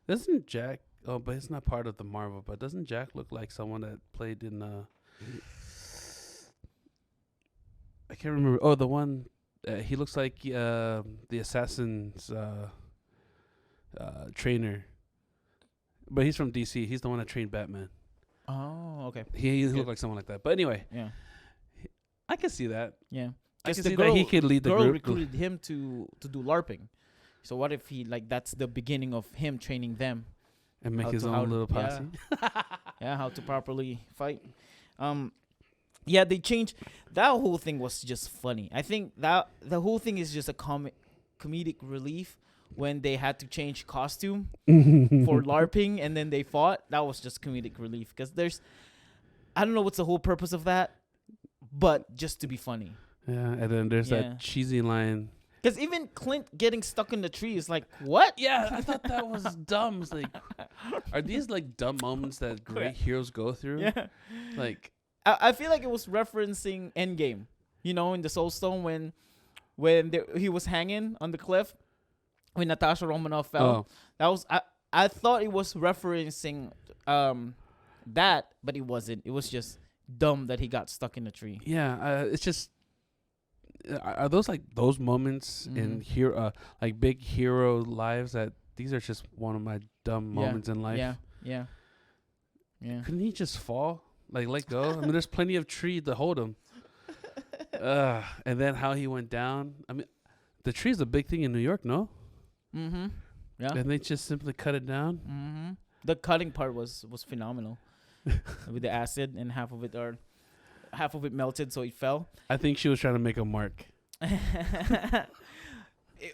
doesn't Jack? Oh, but it's not part of the Marvel. But doesn't Jack look like someone that played in? I can't remember. Oh, the one. He looks like the Assassin's trainer. But he's from DC. He's the one that trained Batman. Oh, okay. He looked like someone like that. But anyway, yeah, I can see that. Yeah, I can see that he could lead the girl group. Recruited him to do LARPing. So what if he that's the beginning of him training them and make his own little posse? Yeah, how to properly fight. Yeah, they changed. That whole thing was just funny. I think that the whole thing is just a comedic relief when they had to change costume for LARPing and then they fought. That was just comedic relief because I don't know what's the whole purpose of that, but just to be funny. Yeah, and then there's that cheesy line. Because even Clint getting stuck in the tree is like, what? Yeah, I thought that was dumb. It's like, are these like dumb moments that great heroes go through? Yeah. Like, I feel like it was referencing Endgame, you know, in the Soul Stone when he was hanging on the cliff when Natasha Romanoff fell. That was I thought it was referencing that, but it wasn't. It was just dumb that he got stuck in the tree. Yeah, it's just are those like those moments in like big hero lives that these are just one of my dumb moments in life. Yeah. Couldn't he just fall? Like, let go? I mean, there's plenty of tree to hold him. And then how he went down. I mean, the tree is a big thing in New York, no? Mm-hmm. Yeah. And they just simply cut it down? Mm-hmm. The cutting part was phenomenal. With the acid and half of it melted, so it fell. I think she was trying to make a mark.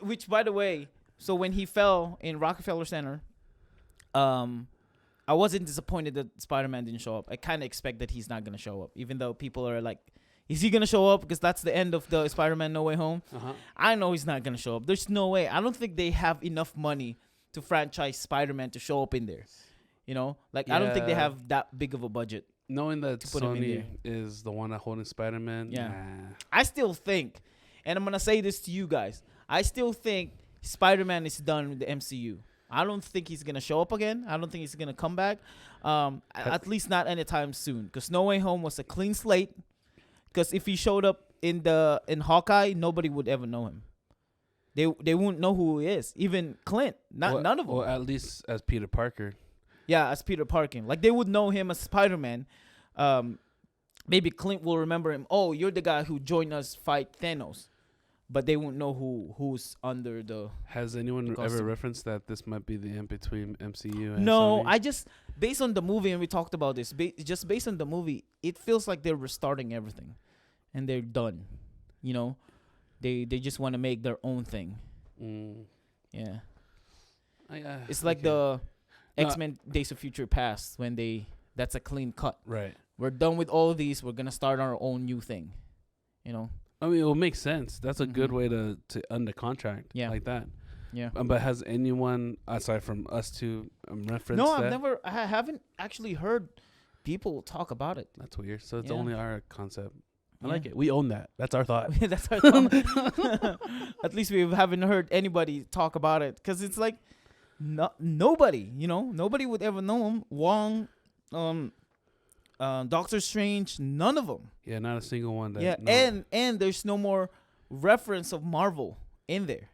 Which, by the way, so when he fell in Rockefeller Center, I wasn't disappointed that Spider-Man didn't show up. I kind of expect that he's not going to show up, even though people are like, is he going to show up? Because that's the end of the Spider-Man No Way Home. I know he's not going to show up. There's no way. I don't think they have enough money to franchise Spider-Man to show up in there. You know? Like, I don't think they have that big of a budget. Knowing that Sony is the one holding Spider-Man. Yeah. I still think, and I'm going to say this to you guys, I still think Spider-Man is done with the MCU. I don't think he's going to show up again. I don't think he's going to come back. At least not anytime soon. Because No Way Home was a clean slate. Because if he showed up in Hawkeye, nobody would ever know him. They wouldn't know who he is. Even Clint. None of them. Well, at least as Peter Parker. Yeah, as Peter Parker. Like, they would know him as Spider-Man. Maybe Clint will remember him. Oh, you're the guy who joined us fight Thanos. But they won't know who's under the. Has anyone ever referenced that this might be the end between MCU and No, Sony? I just, based on the movie, and we talked about this, just based on the movie, it feels like they're restarting everything. And they're done. You know? They just want to make their own thing. Yeah. It's like the X-Men Days of Future Past when that's a clean cut. Right. We're done with all of these. We're going to start our own new thing. You know? I mean, it will make sense. That's a good way to end the contract like that. Yeah. But has anyone, aside from us two, referenced No, I haven't actually heard people talk about it. That's weird. So it's only our concept. I like it. We own that. That's our thought. That's our thought. At least we haven't heard anybody talk about it. Because it's like, nobody, you know? Nobody would ever know him. Wong, Doctor Strange, none of them. Yeah, not a single one. And there's no more reference of Marvel in there.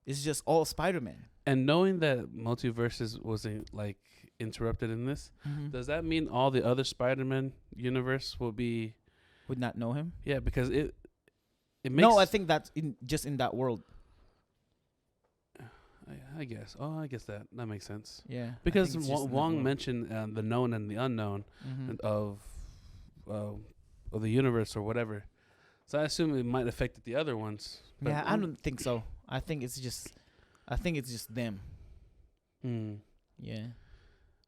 It's just all Spider-Man. And knowing that multiverses wasn't like interrupted in this, does that mean all the other Spider-Man universe would not know him? Yeah, because it makes. No, I think that's just in that world. I guess. Oh, I guess that makes sense. Yeah. Because Wong mentioned the known and the unknown of the universe or whatever. So I assume it might affect the other ones. Yeah, I don't think so. I think it's just them. Yeah.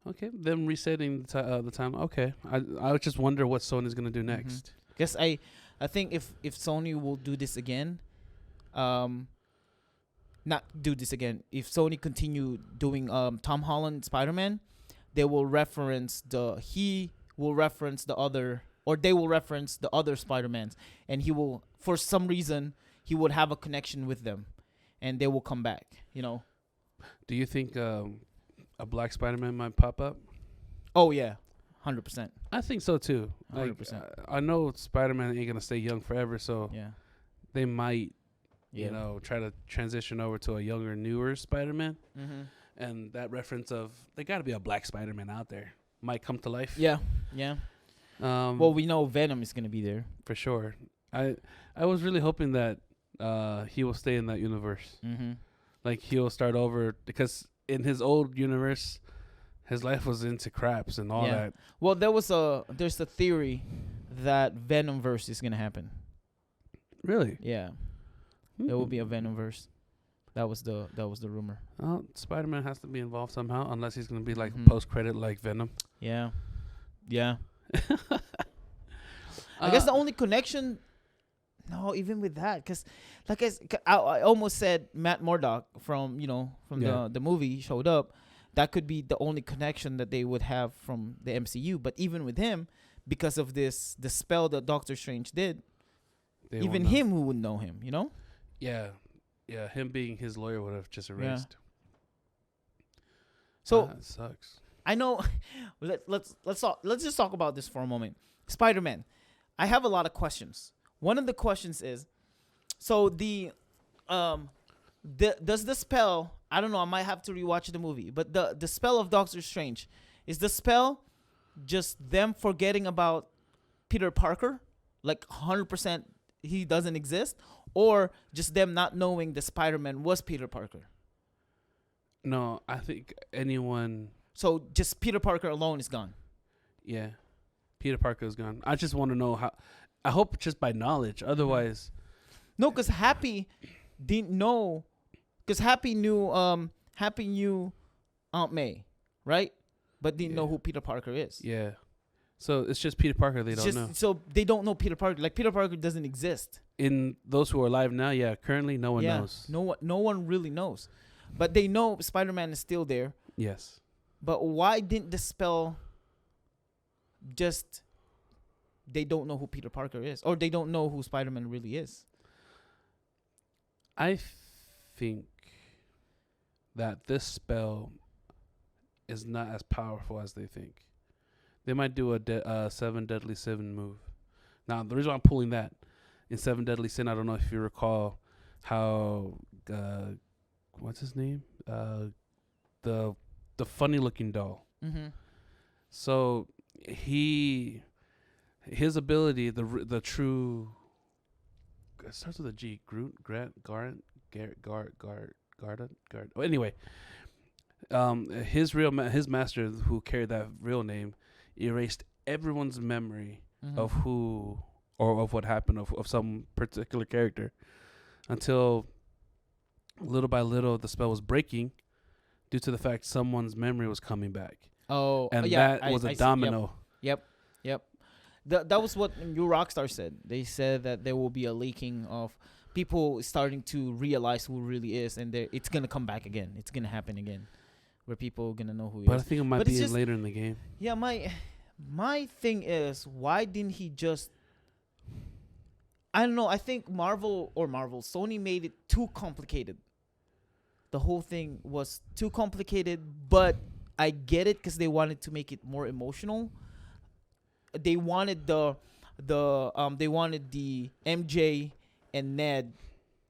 Okay, them resetting the time. Okay, I would just wonder what Sony's gonna do next. Because I think if Sony will do this again, not do this again. If Sony continue doing Tom Holland Spider-Man, they will reference the other Spider-Mans, and he will, for some reason, he would have a connection with them, and they will come back. You know. Do you think a black Spider-Man might pop up? Oh yeah, 100%. I think so too. 100%. I know Spider-Man ain't gonna stay young forever, so Yeah. they might, Yeah. you know, try to transition over to a younger, newer Spider-Man. And that reference of there got to be a black Spider-Man out there might come to life. Yeah. Yeah. Well, we know Venom is gonna be there for sure. I was really hoping that he will stay in that universe. Like he'll start over, because in his old universe, his life was into craps and all that. Well, there's a theory that Venomverse is gonna happen. Really? Yeah. There will be a Venomverse. That was the rumor. Well, Spider-Man has to be involved somehow, unless he's gonna be like post-credit like Venom. Yeah. Yeah. I guess the only connection. No, even with that, because like I almost said Matt Murdock from the movie showed up. That could be the only connection that they would have from the MCU. But even with him, because of the spell that Doctor Strange did, even him who would know him, you know? Yeah. Yeah, him being his lawyer would have just erased. So that sucks. I know. Let's just talk about this for a moment. Spider-Man. I have a lot of questions. One of the questions is, so does the spell? I don't know. I might have to rewatch the movie. But the spell of Doctor Strange, is the spell just them forgetting about Peter Parker, like 100% he doesn't exist, or just them not knowing the Spider-Man was Peter Parker? No, I think anyone. So just Peter Parker alone is gone. Yeah, Peter Parker is gone. I just want to know how. I hope just by knowledge. Otherwise, no, because Happy didn't know. Because Happy knew Aunt May, right? But didn't know who Peter Parker is. Yeah. So it's just Peter Parker they don't know. So they don't know Peter Parker. Like Peter Parker doesn't exist. In those who are alive now, currently no one knows. No one really knows. But they know Spider-Man is still there. Yes. But why didn't the spell just... They don't know who Peter Parker is. Or they don't know who Spider-Man really is. I think that this spell is not as powerful as they think. They might do a 7 Deadly Sin move. Now, the reason why I'm pulling that, in 7 Deadly Sin, I don't know if you recall how... what's his name? The funny-looking doll. So, his ability, the true... It starts with a G. Groot, Grant, Garden, Garden. Oh, anyway, his master, who carried that real name, erased everyone's memory of who or of what happened of some particular character, until little by little the spell was breaking due to the fact someone's memory was coming back. Oh, and that was a domino. Yep. That was what New Rockstar said. They said that there will be a leaking of people starting to realize who really is, and it's gonna come back again. It's gonna happen again, where people are gonna know who he is. But I think it might be later in the game. Yeah, my thing is, why didn't he just... I don't know. I think Sony made it too complicated. The whole thing was too complicated, but I get it because they wanted to make it more emotional. They wanted the MJ and Ned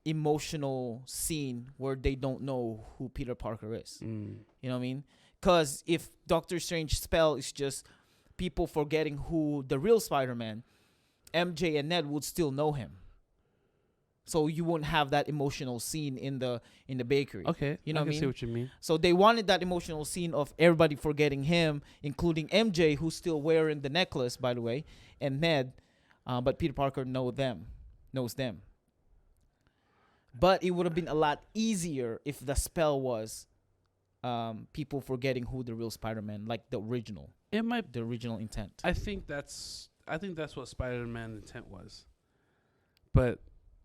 emotional scene where they don't know who Peter Parker is. You know what I mean? Because if Doctor Strange's spell is just people forgetting who the real Spider-Man, MJ and Ned would still know him. so you won't have that emotional scene in the bakery. Okay, you know I what I can see mean? what you mean. So they wanted that emotional scene of everybody forgetting him, including MJ, who's still wearing the necklace, by the way, and Ned, but Peter Parker knows them. But it would have been a lot easier if the spell was people forgetting who the real Spider-Man, like the original intent. I think that's what Spider-Man intent was, but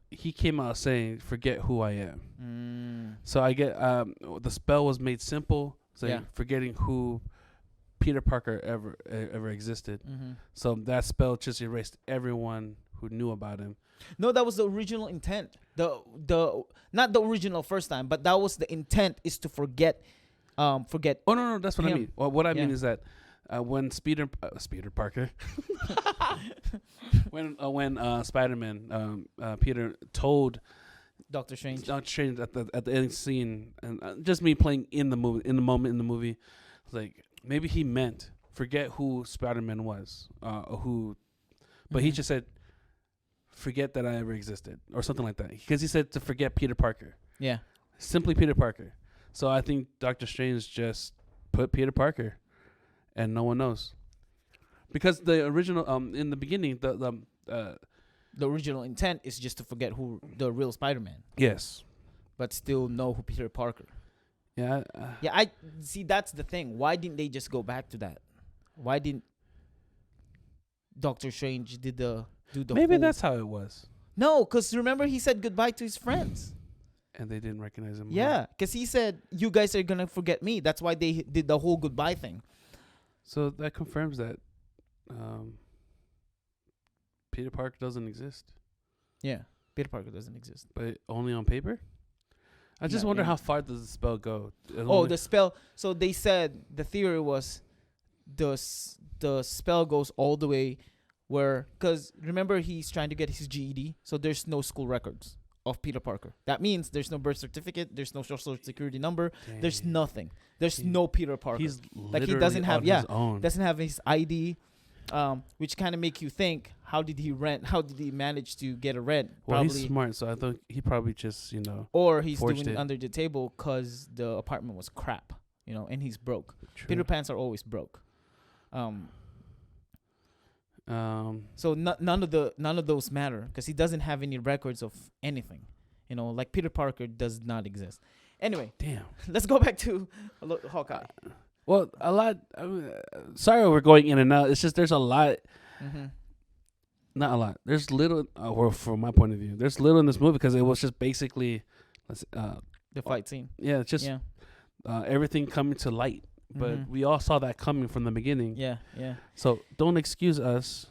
he came out saying, "Forget who I am." So I get the spell was made simple, saying forgetting who Peter Parker ever existed. So that spell just erased everyone who knew about him. No, that was the original intent. The not the original first time, but that was the intent, is to forget. Oh no, that's what him. I mean. Well, what I mean is that when Peter Parker, when Spider-Man, Peter told Doctor Strange at the ending scene, and just me playing in the movie, like maybe he meant forget who Spider-Man was, but he just said forget that I ever existed or something like that, because he said to forget Peter Parker. Yeah, simply Peter Parker. So I think Doctor Strange just put Peter Parker, and no one knows, because the original in the beginning the original intent is just to forget who the real Spider-Man. Yes, but still know who Peter Parker. Yeah. I see. That's the thing. Why didn't they just go back to that? Why didn't Doctor Strange do the maybe that's how it was. No, because remember he said goodbye to his friends. And they didn't recognize him. Yeah, because he said, you guys are going to forget me. That's why they did the whole goodbye thing. So that confirms that Peter Parker doesn't exist. Yeah, Peter Parker doesn't exist. But only on paper? I just wonder how far does the spell go? The spell. So they said the theory was the spell goes all the way where, because remember he's trying to get his GED. So there's no school records of Peter Parker. That means there's no birth certificate, there's no social security number, there's nothing. There's no Peter Parker. He's like he doesn't have his own. Doesn't have his ID, which kind of make you think, how did he rent? How did he manage to get a rent? Well, he's smart, so I thought he probably just or he's doing it under the table because the apartment was crap, and he's broke. True. Peter Pans are always broke. So none of those matter because he doesn't have any records of anything, like Peter Parker does not exist. Anyway, damn. Let's go back to Hawkeye. Well, a lot. Sorry, we're going in and out. It's just there's a lot. Mm-hmm. Not a lot. There's little. Or from my point of view, there's little in this movie because it was just basically the fight scene. Yeah, it's just everything coming to light. But we all saw that coming from the beginning. Yeah. So don't excuse us.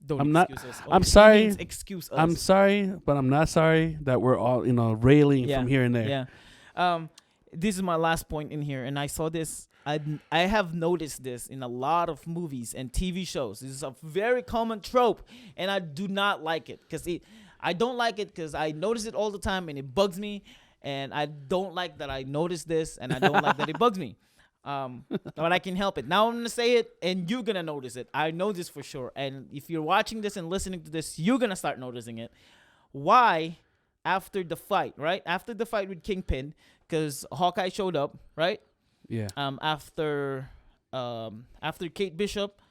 I'm sorry. Excuse us. I'm sorry, but I'm not sorry that we're all railing from here and there. Yeah. This is my last point in here, and I saw this. I have noticed this in a lot of movies and TV shows. This is a very common trope, and I do not like it I don't like it because I notice it all the time and it bugs me, and I don't like that I notice this, and I don't like that it bugs me. But I can help it. Now I'm going to say it, and you're going to notice it. I know this for sure. And if you're watching this and listening to this, you're going to start noticing it. Why, after the fight, right? After the fight with Kingpin, because Hawkeye showed up, right? Yeah. After Kate Bishop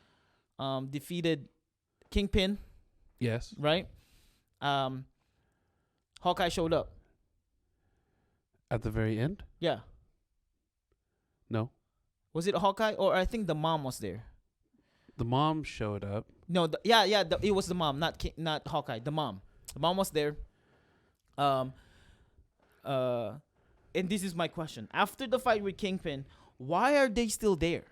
defeated Kingpin. Yes. Right? Hawkeye showed up. At the very end? Yeah. No. Was it Hawkeye? Or I think the mom was there. The mom showed up. No, it was the mom, not Hawkeye. The mom was there. And this is my question: after the fight with Kingpin, why are they still there?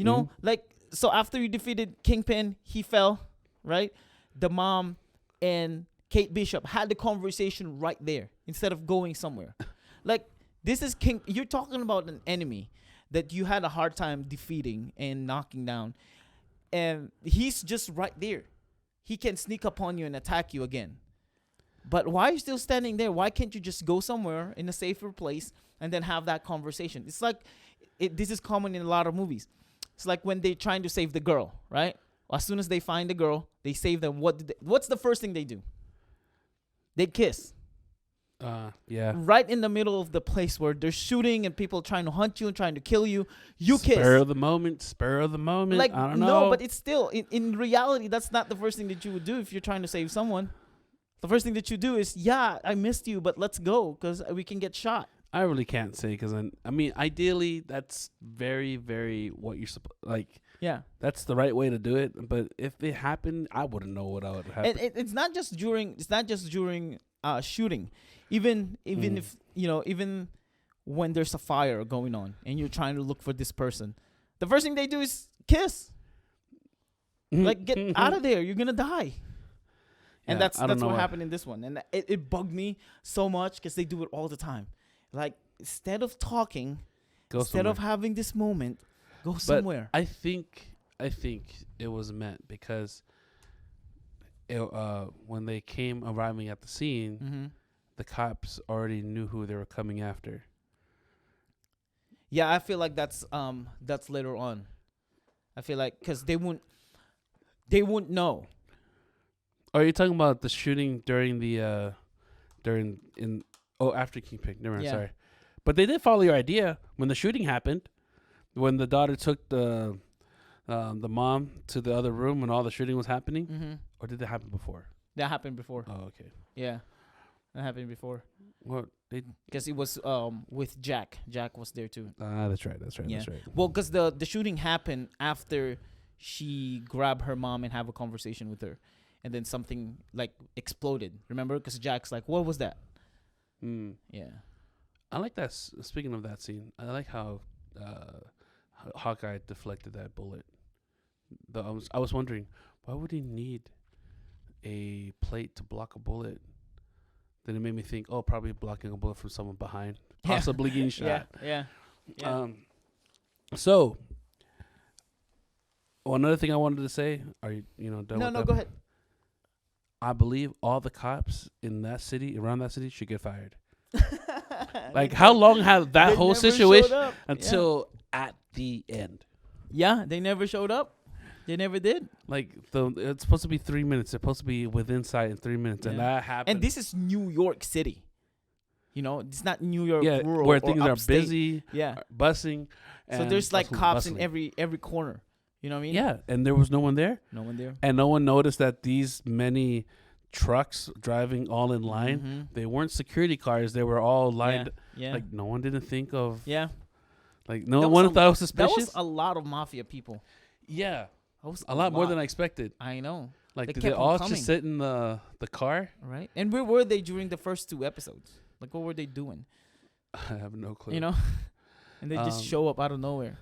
So after you defeated Kingpin, he fell, right? The mom and Kate Bishop had the conversation right there instead of going somewhere. This is King. You're talking about an enemy that you had a hard time defeating and knocking down, and he's just right there. He can sneak upon you and attack you again. But why are you still standing there? Why can't you just go somewhere in a safer place and then have that conversation? It's like this is common in a lot of movies. It's like when they're trying to save the girl, right? As soon as they find the girl, they save them. What's the first thing they do? They kiss. Yeah. Right in the middle of the place where they're shooting and people trying to hunt you and trying to kill you. You kiss. Spur of the moment. Like, I don't know. No, but it's still, in reality, that's not the first thing that you would do if you're trying to save someone. The first thing that you do is, yeah, I missed you, but let's go because we can get shot. I really can't say because I mean, ideally, that's very, very what you're supposed like. Yeah, that's the right way to do it. But if it happened, I wouldn't know what I would happen. And it's not just during shooting. Even if even when there's a fire going on and you're trying to look for this person, the first thing they do is kiss. Like, get out of there, you're gonna die. And that's what happened in this one, and it bugged me so much because they do it all the time. Like, instead of talking, instead of having this moment, go somewhere. I think it was meant because when they came arriving at the scene, the cops already knew who they were coming after. Yeah, I feel like that's later on. I feel like because they wouldn't know. Are you talking about the shooting during after Kingpin? Never mind, sorry. But they did follow your idea when the shooting happened, when the daughter took the mom to the other room when all the shooting was happening, or did that happen before? That happened before. Oh, okay. Yeah, that happened before. Well, because it was with Jack. Jack was there too. That's right. Yeah. That's right. Well, because the shooting happened after she grabbed her mom and have a conversation with her. And then something like exploded. Remember? Because Jack's like, "What was that?" Yeah. I like that. Speaking of that scene, I like how Hawkeye deflected that bullet. I was wondering, why would he need a plate to block a bullet? Then it made me think, probably blocking a bullet from someone behind, possibly getting shot. Yeah. So, another thing I wanted to say. Are you done? No, go ahead. I believe all the cops in that city, around that city, should get fired. Like, how long had that whole situation until at the end? Yeah, they never showed up. They never did. Like, it's supposed to be 3 minutes. It's supposed to be within sight in 3 minutes, and that happened. And this is New York City. It's not New York rural where things or are busy, busing. So there's like cops in every corner. You know what I mean? Yeah, and there was no one there. No one there. And no one noticed that these many trucks driving all in line, they weren't security cars. They were all lined. Yeah. Like, no one didn't think of. Yeah. Like, no one thought it was suspicious. That was a lot of mafia people. Yeah. That was a lot more than I expected. I know. Like, did they all just sit in the car? Right. And where were they during the first 2 episodes? Like, what were they doing? I have no clue. And they just show up out of nowhere.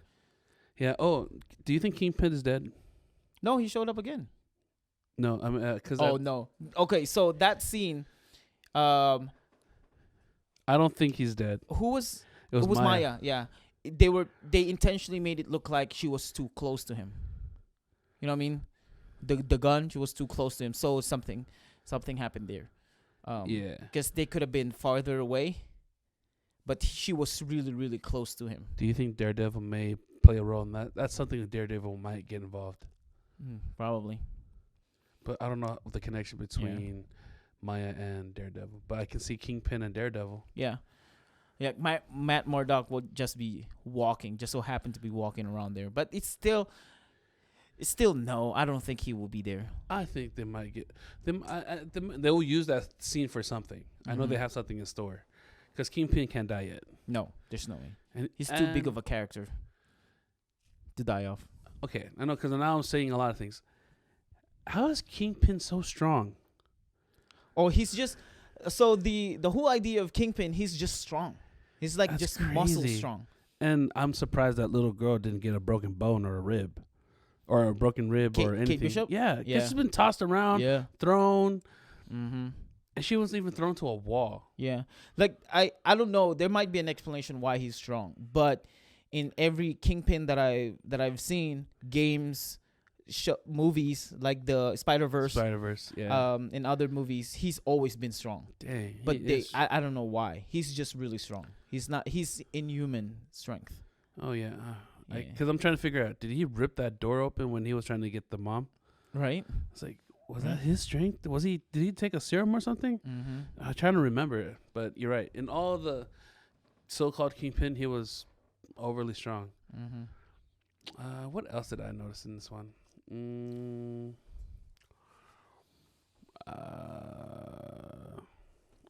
Yeah. Oh, do you think Kingpin is dead? No, he showed up again. No, I mean, because. No. Okay, so that scene. I don't think he's dead. Who was? It was Maya. Yeah, they intentionally made it look like she was too close to him. You know what I mean? The gun, she was too close to him. So something happened there. Because they could have been farther away, but she was really, really close to him. Do you think Daredevil may play a role in that? That's something that Daredevil might get involved. Probably. But I don't know the connection between Maya and Daredevil. But I can see Kingpin and Daredevil. Yeah. Yeah, Matt Murdock would just be walking, just so happened to be walking around there. But it's still no, I don't think he will be there. I think they might get them. They will use that scene for something. I know they have something in store. Because Kingpin can't die yet. No, there's no way. And he's too big of a character to die off. Okay, I know, because now I'm saying a lot of things. How is Kingpin so strong? Oh, he's just... So the whole idea of Kingpin, he's just strong. He's like just muscle strong. And I'm surprised that little girl didn't get a broken bone or a rib. Or a broken rib or anything. Kate Bishop? Yeah. She's been tossed around, thrown. Mm-hmm. And she wasn't even thrown to a wall. Yeah. Like, I don't know. There might be an explanation why he's strong. But in every Kingpin that I've seen, games, movies, like the Spider-Verse, in other movies, he's always been strong. Dang. But I don't know why. He's just really strong. He's inhuman strength. Oh, yeah. Because I'm trying to figure out, did he rip that door open when he was trying to get the mom? Right. It's like, was that his strength? Did he take a serum or something? Mm-hmm. I'm trying to remember it, but you're right. In all the so-called Kingpin, he was overly strong. Mm-hmm. What else did I notice in this one?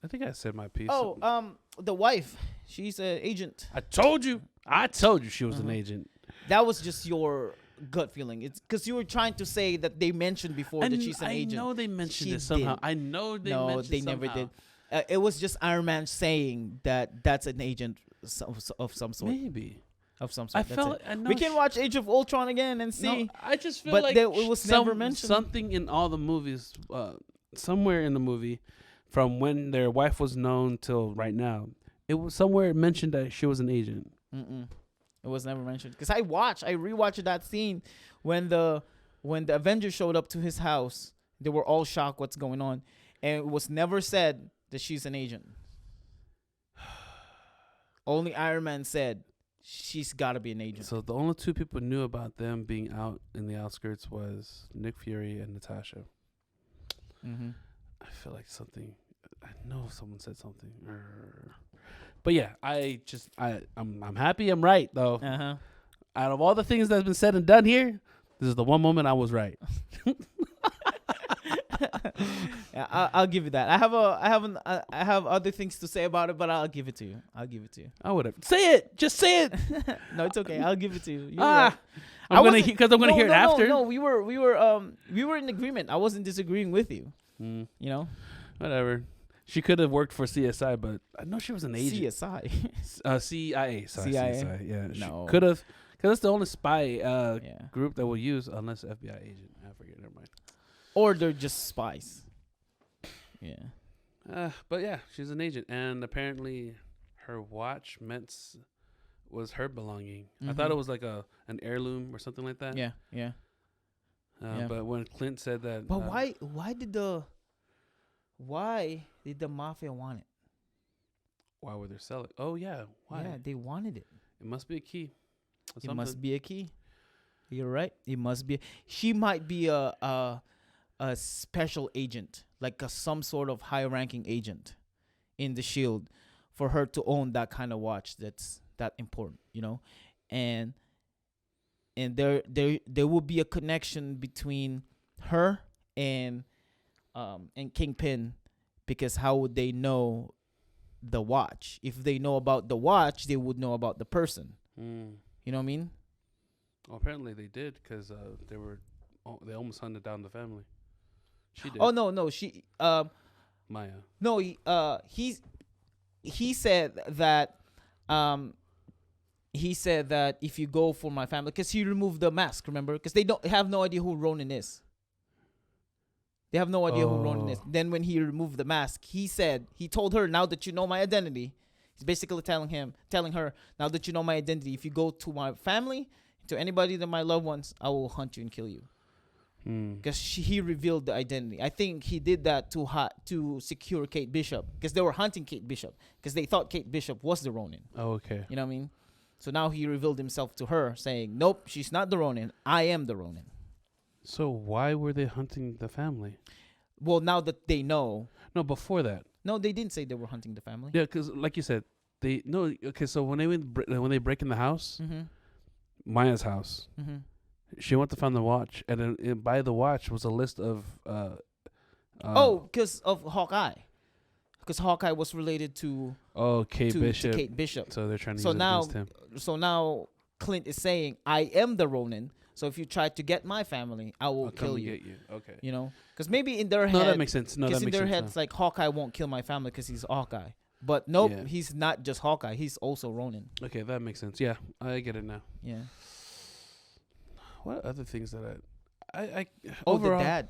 I think I said my piece. Oh, the wife. She's an agent. I told you she was an agent. That was just your gut feeling. It's because you were trying to say that they mentioned before that she's an agent. I know they mentioned She it somehow. did. I know they No, mentioned they somehow. never did. It was just Iron Man saying that that's an agent of some sort. Maybe. Of some sort. I felt. I know we can watch Age of Ultron again and see. No, I just feel but like it was never mentioned. Something in all the movies, somewhere in the movie, from when their wife was known till right now, it was somewhere mentioned that she was an agent. It was never mentioned because I rewatched that scene when the Avengers showed up to his house. They were all shocked what's going on, and it was never said that she's an agent. Only Iron Man said she's got to be an agent. So the only two people knew about them being out in the outskirts was Nick Fury and Natasha. I feel like something. I know someone said something. But yeah, I'm happy I'm right though. Out of all the things that's been said and done here, this is the one moment I was right. Yeah, I'll give you that. I have other things to say about it, but I'll give it to you. I would have say it. Just say it. No, it's okay. I'll give it to you. Right. I'm gonna hear it after. No, we were in agreement. I wasn't disagreeing with you. You know, whatever. She could have worked for CSI, but I know she was an agent. CSI. CIA. Sorry, CIA? CSI. Yeah, No. She could have, because that's the only spy group that will use, unless FBI agent. I forget. Never mind. Or they're just spies. Yeah. But yeah, she's an agent, and apparently, her watch was her belonging. I thought it was like an heirloom or something like that. Yeah. Yeah. But when Clint said that, but why did the mafia want it? Why were they selling? Oh yeah, why? Yeah, they wanted it. It must be a key. It must be a key. You're right. It must be. She might be a special agent, like some sort of high-ranking agent in the Shield, for her to own that kind of watch that's that important, you know, and there will be a connection between her and Kingpin, because how would they know the watch? If they know about the watch, they would know about the person. You know what I mean? Well, apparently they did, because they almost hunted down the family. She did. Oh no, she Maya. No, he said that if you go for my family, because he removed the mask, remember? Because they don't have no idea who Ronin is. They have no idea who Ronin is. Then when he removed the mask, he told her, now that you know my identity, he's basically telling her, now that you know my identity, if you go to my family, to anybody that my loved ones, I will hunt you and kill you. Because he revealed the identity. I think he did that to secure Kate Bishop, because they were hunting Kate Bishop, because they thought Kate Bishop was the Ronin. Oh, okay. You know what I mean? So now he revealed himself to her, saying, nope, she's not the Ronin. I am the Ronin. So why were they hunting the family? Well, now that they know. No, before that. No, they didn't say they were hunting the family. Yeah, because like you said, so when they break in the house, Maya's house, she went to find the watch, and then by the watch was a list of because of Hawkeye. Because Hawkeye was related to Kate Bishop. So they're trying to use it against him. So now Clint is saying, I am the Ronin. So if you try to get my family, I will kill you. Get you. Okay. You know, because maybe in their head, that makes sense. Because in their heads, like, Hawkeye won't kill my family because he's Hawkeye. But nope, he's not just Hawkeye. He's also Ronin. Okay, that makes sense. Yeah, I get it now. Yeah. What other things that I overall,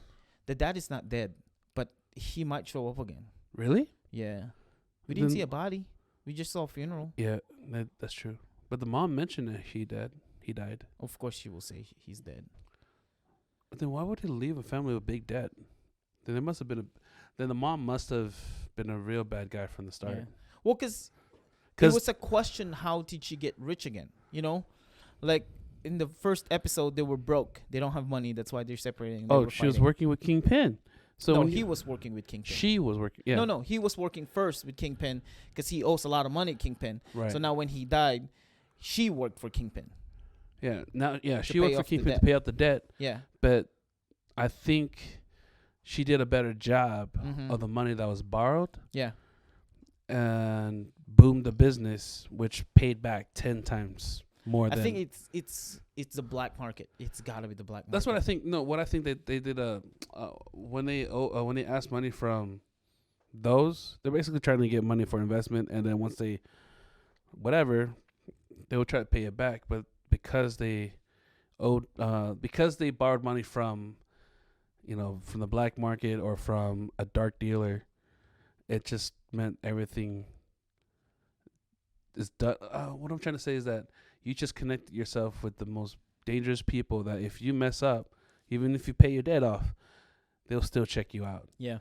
the dad is not dead, but he might show up again. Really? Yeah. We didn't see a body. We just saw a funeral. Yeah, that's true. But the mom mentioned that he died. Of course she will say he's dead. But then why would he leave a family with big debt? Then there must have been then the mom must have been a real bad guy from the start. Yeah. Well, because it was a question, how did she get rich again? You know? Like, in the first episode they were broke. They don't have money. That's why they're separating. Oh, she was working with Kingpin. So no, he was working with Kingpin. She was working. Yeah. No, he was working first with Kingpin because he owes a lot of money to Kingpin. Right. So now when he died, she worked for Kingpin. Yeah. Now, she worked for Kingpin to pay off the debt. Yeah. But I think she did a better job of the money that was borrowed. Yeah. And boomed the business, which paid back 10 times more. I think it's the black market. It's got to be the black market. That's what I think. No, what I think that they did when they asked money from those, they're basically trying to get money for investment, and then once they will try to pay it back. But because they borrowed money from from the black market or from a dark dealer, it just meant everything is done. What I'm trying to say is that you just connect yourself with the most dangerous people that if you mess up, even if you pay your debt off, they'll still check you out. Yeah.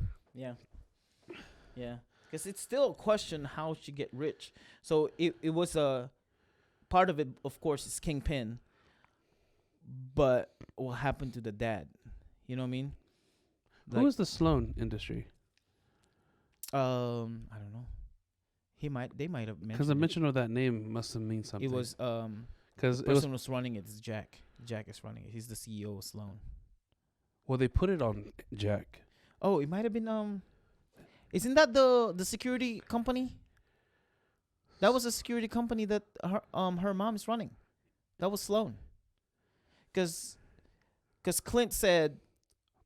Because it's still a question how she get rich. So it was a part of it, of course, is Kingpin. But what happened to the dad? You know what I mean? Who is the Sloan Industry? I don't know. They might have mentioned. Because the mention of that name must have mean something. It was because the person was running it is Jack. Jack is running it. He's the CEO of Sloan. Well, they put it on Jack. Oh, it might have been Isn't that the security company? That was a security company that her mom is running. That was Sloan. Because Clint said,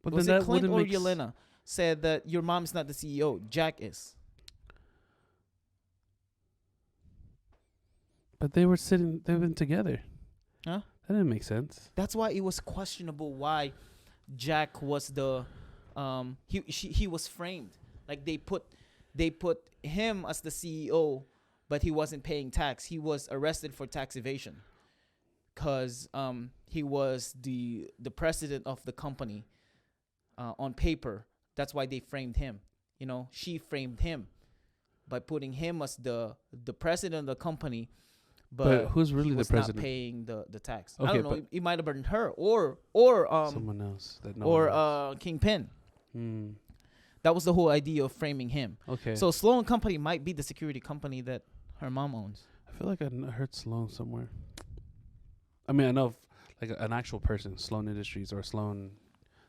but was it Clint or Yelena said that your mom's not the CEO, Jack is. But they've been together. Huh? That didn't make sense. That's why it was questionable why Jack was the he was framed. Like they put him as the CEO, but he wasn't paying tax. He was arrested for tax evasion. Cause he was the president of the company on paper. That's why they framed him. She framed him by putting him as the president of the company. But who's really the president? Not paying the tax. Okay, I don't know. It might have been her or someone else that Kingpin. That was the whole idea of framing him. Okay. So Sloan Company might be the security company that her mom owns. I feel like I heard Sloan somewhere. I mean, I know like an actual person, Sloan Industries or Sloan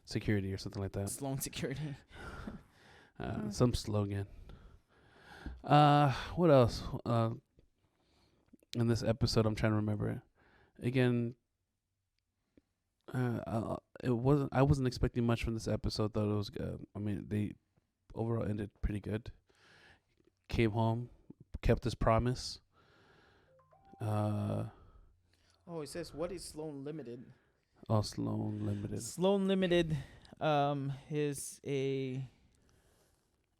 Security or something like that. Sloan Security. Some slogan. What else? In this episode, I'm trying to remember. Again, I wasn't expecting much from this episode, though. It was good. I mean, they overall ended pretty good. Came home, kept his promise. It says, what is Sloan Limited? Oh, Sloan Limited. Sloan Limited is it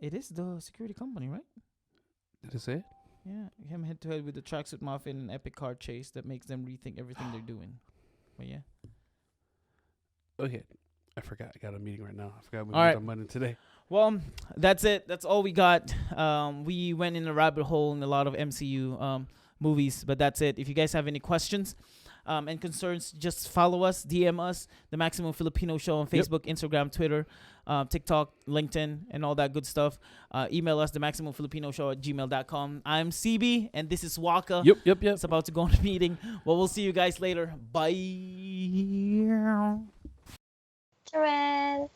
is the security company, right? Did it say it? Yeah, him head to head with the tracksuit mafia in an epic car chase that makes them rethink everything they're doing. But yeah. Okay, I forgot. I got a meeting right now. I forgot we were on Monday today. Well, that's it. That's all we got. We went in a rabbit hole in a lot of MCU movies, but that's it. If you guys have any questions and concerns, just follow us, DM us, The Maximum Filipino Show on Facebook, Instagram, Twitter, TikTok, LinkedIn, and all that good stuff. Email us, themaximumfilipino@gmail.com. I'm CB, and this is WAKKA. Yep. It's about to go on a meeting. Well, we'll see you guys later. Bye. Cheers.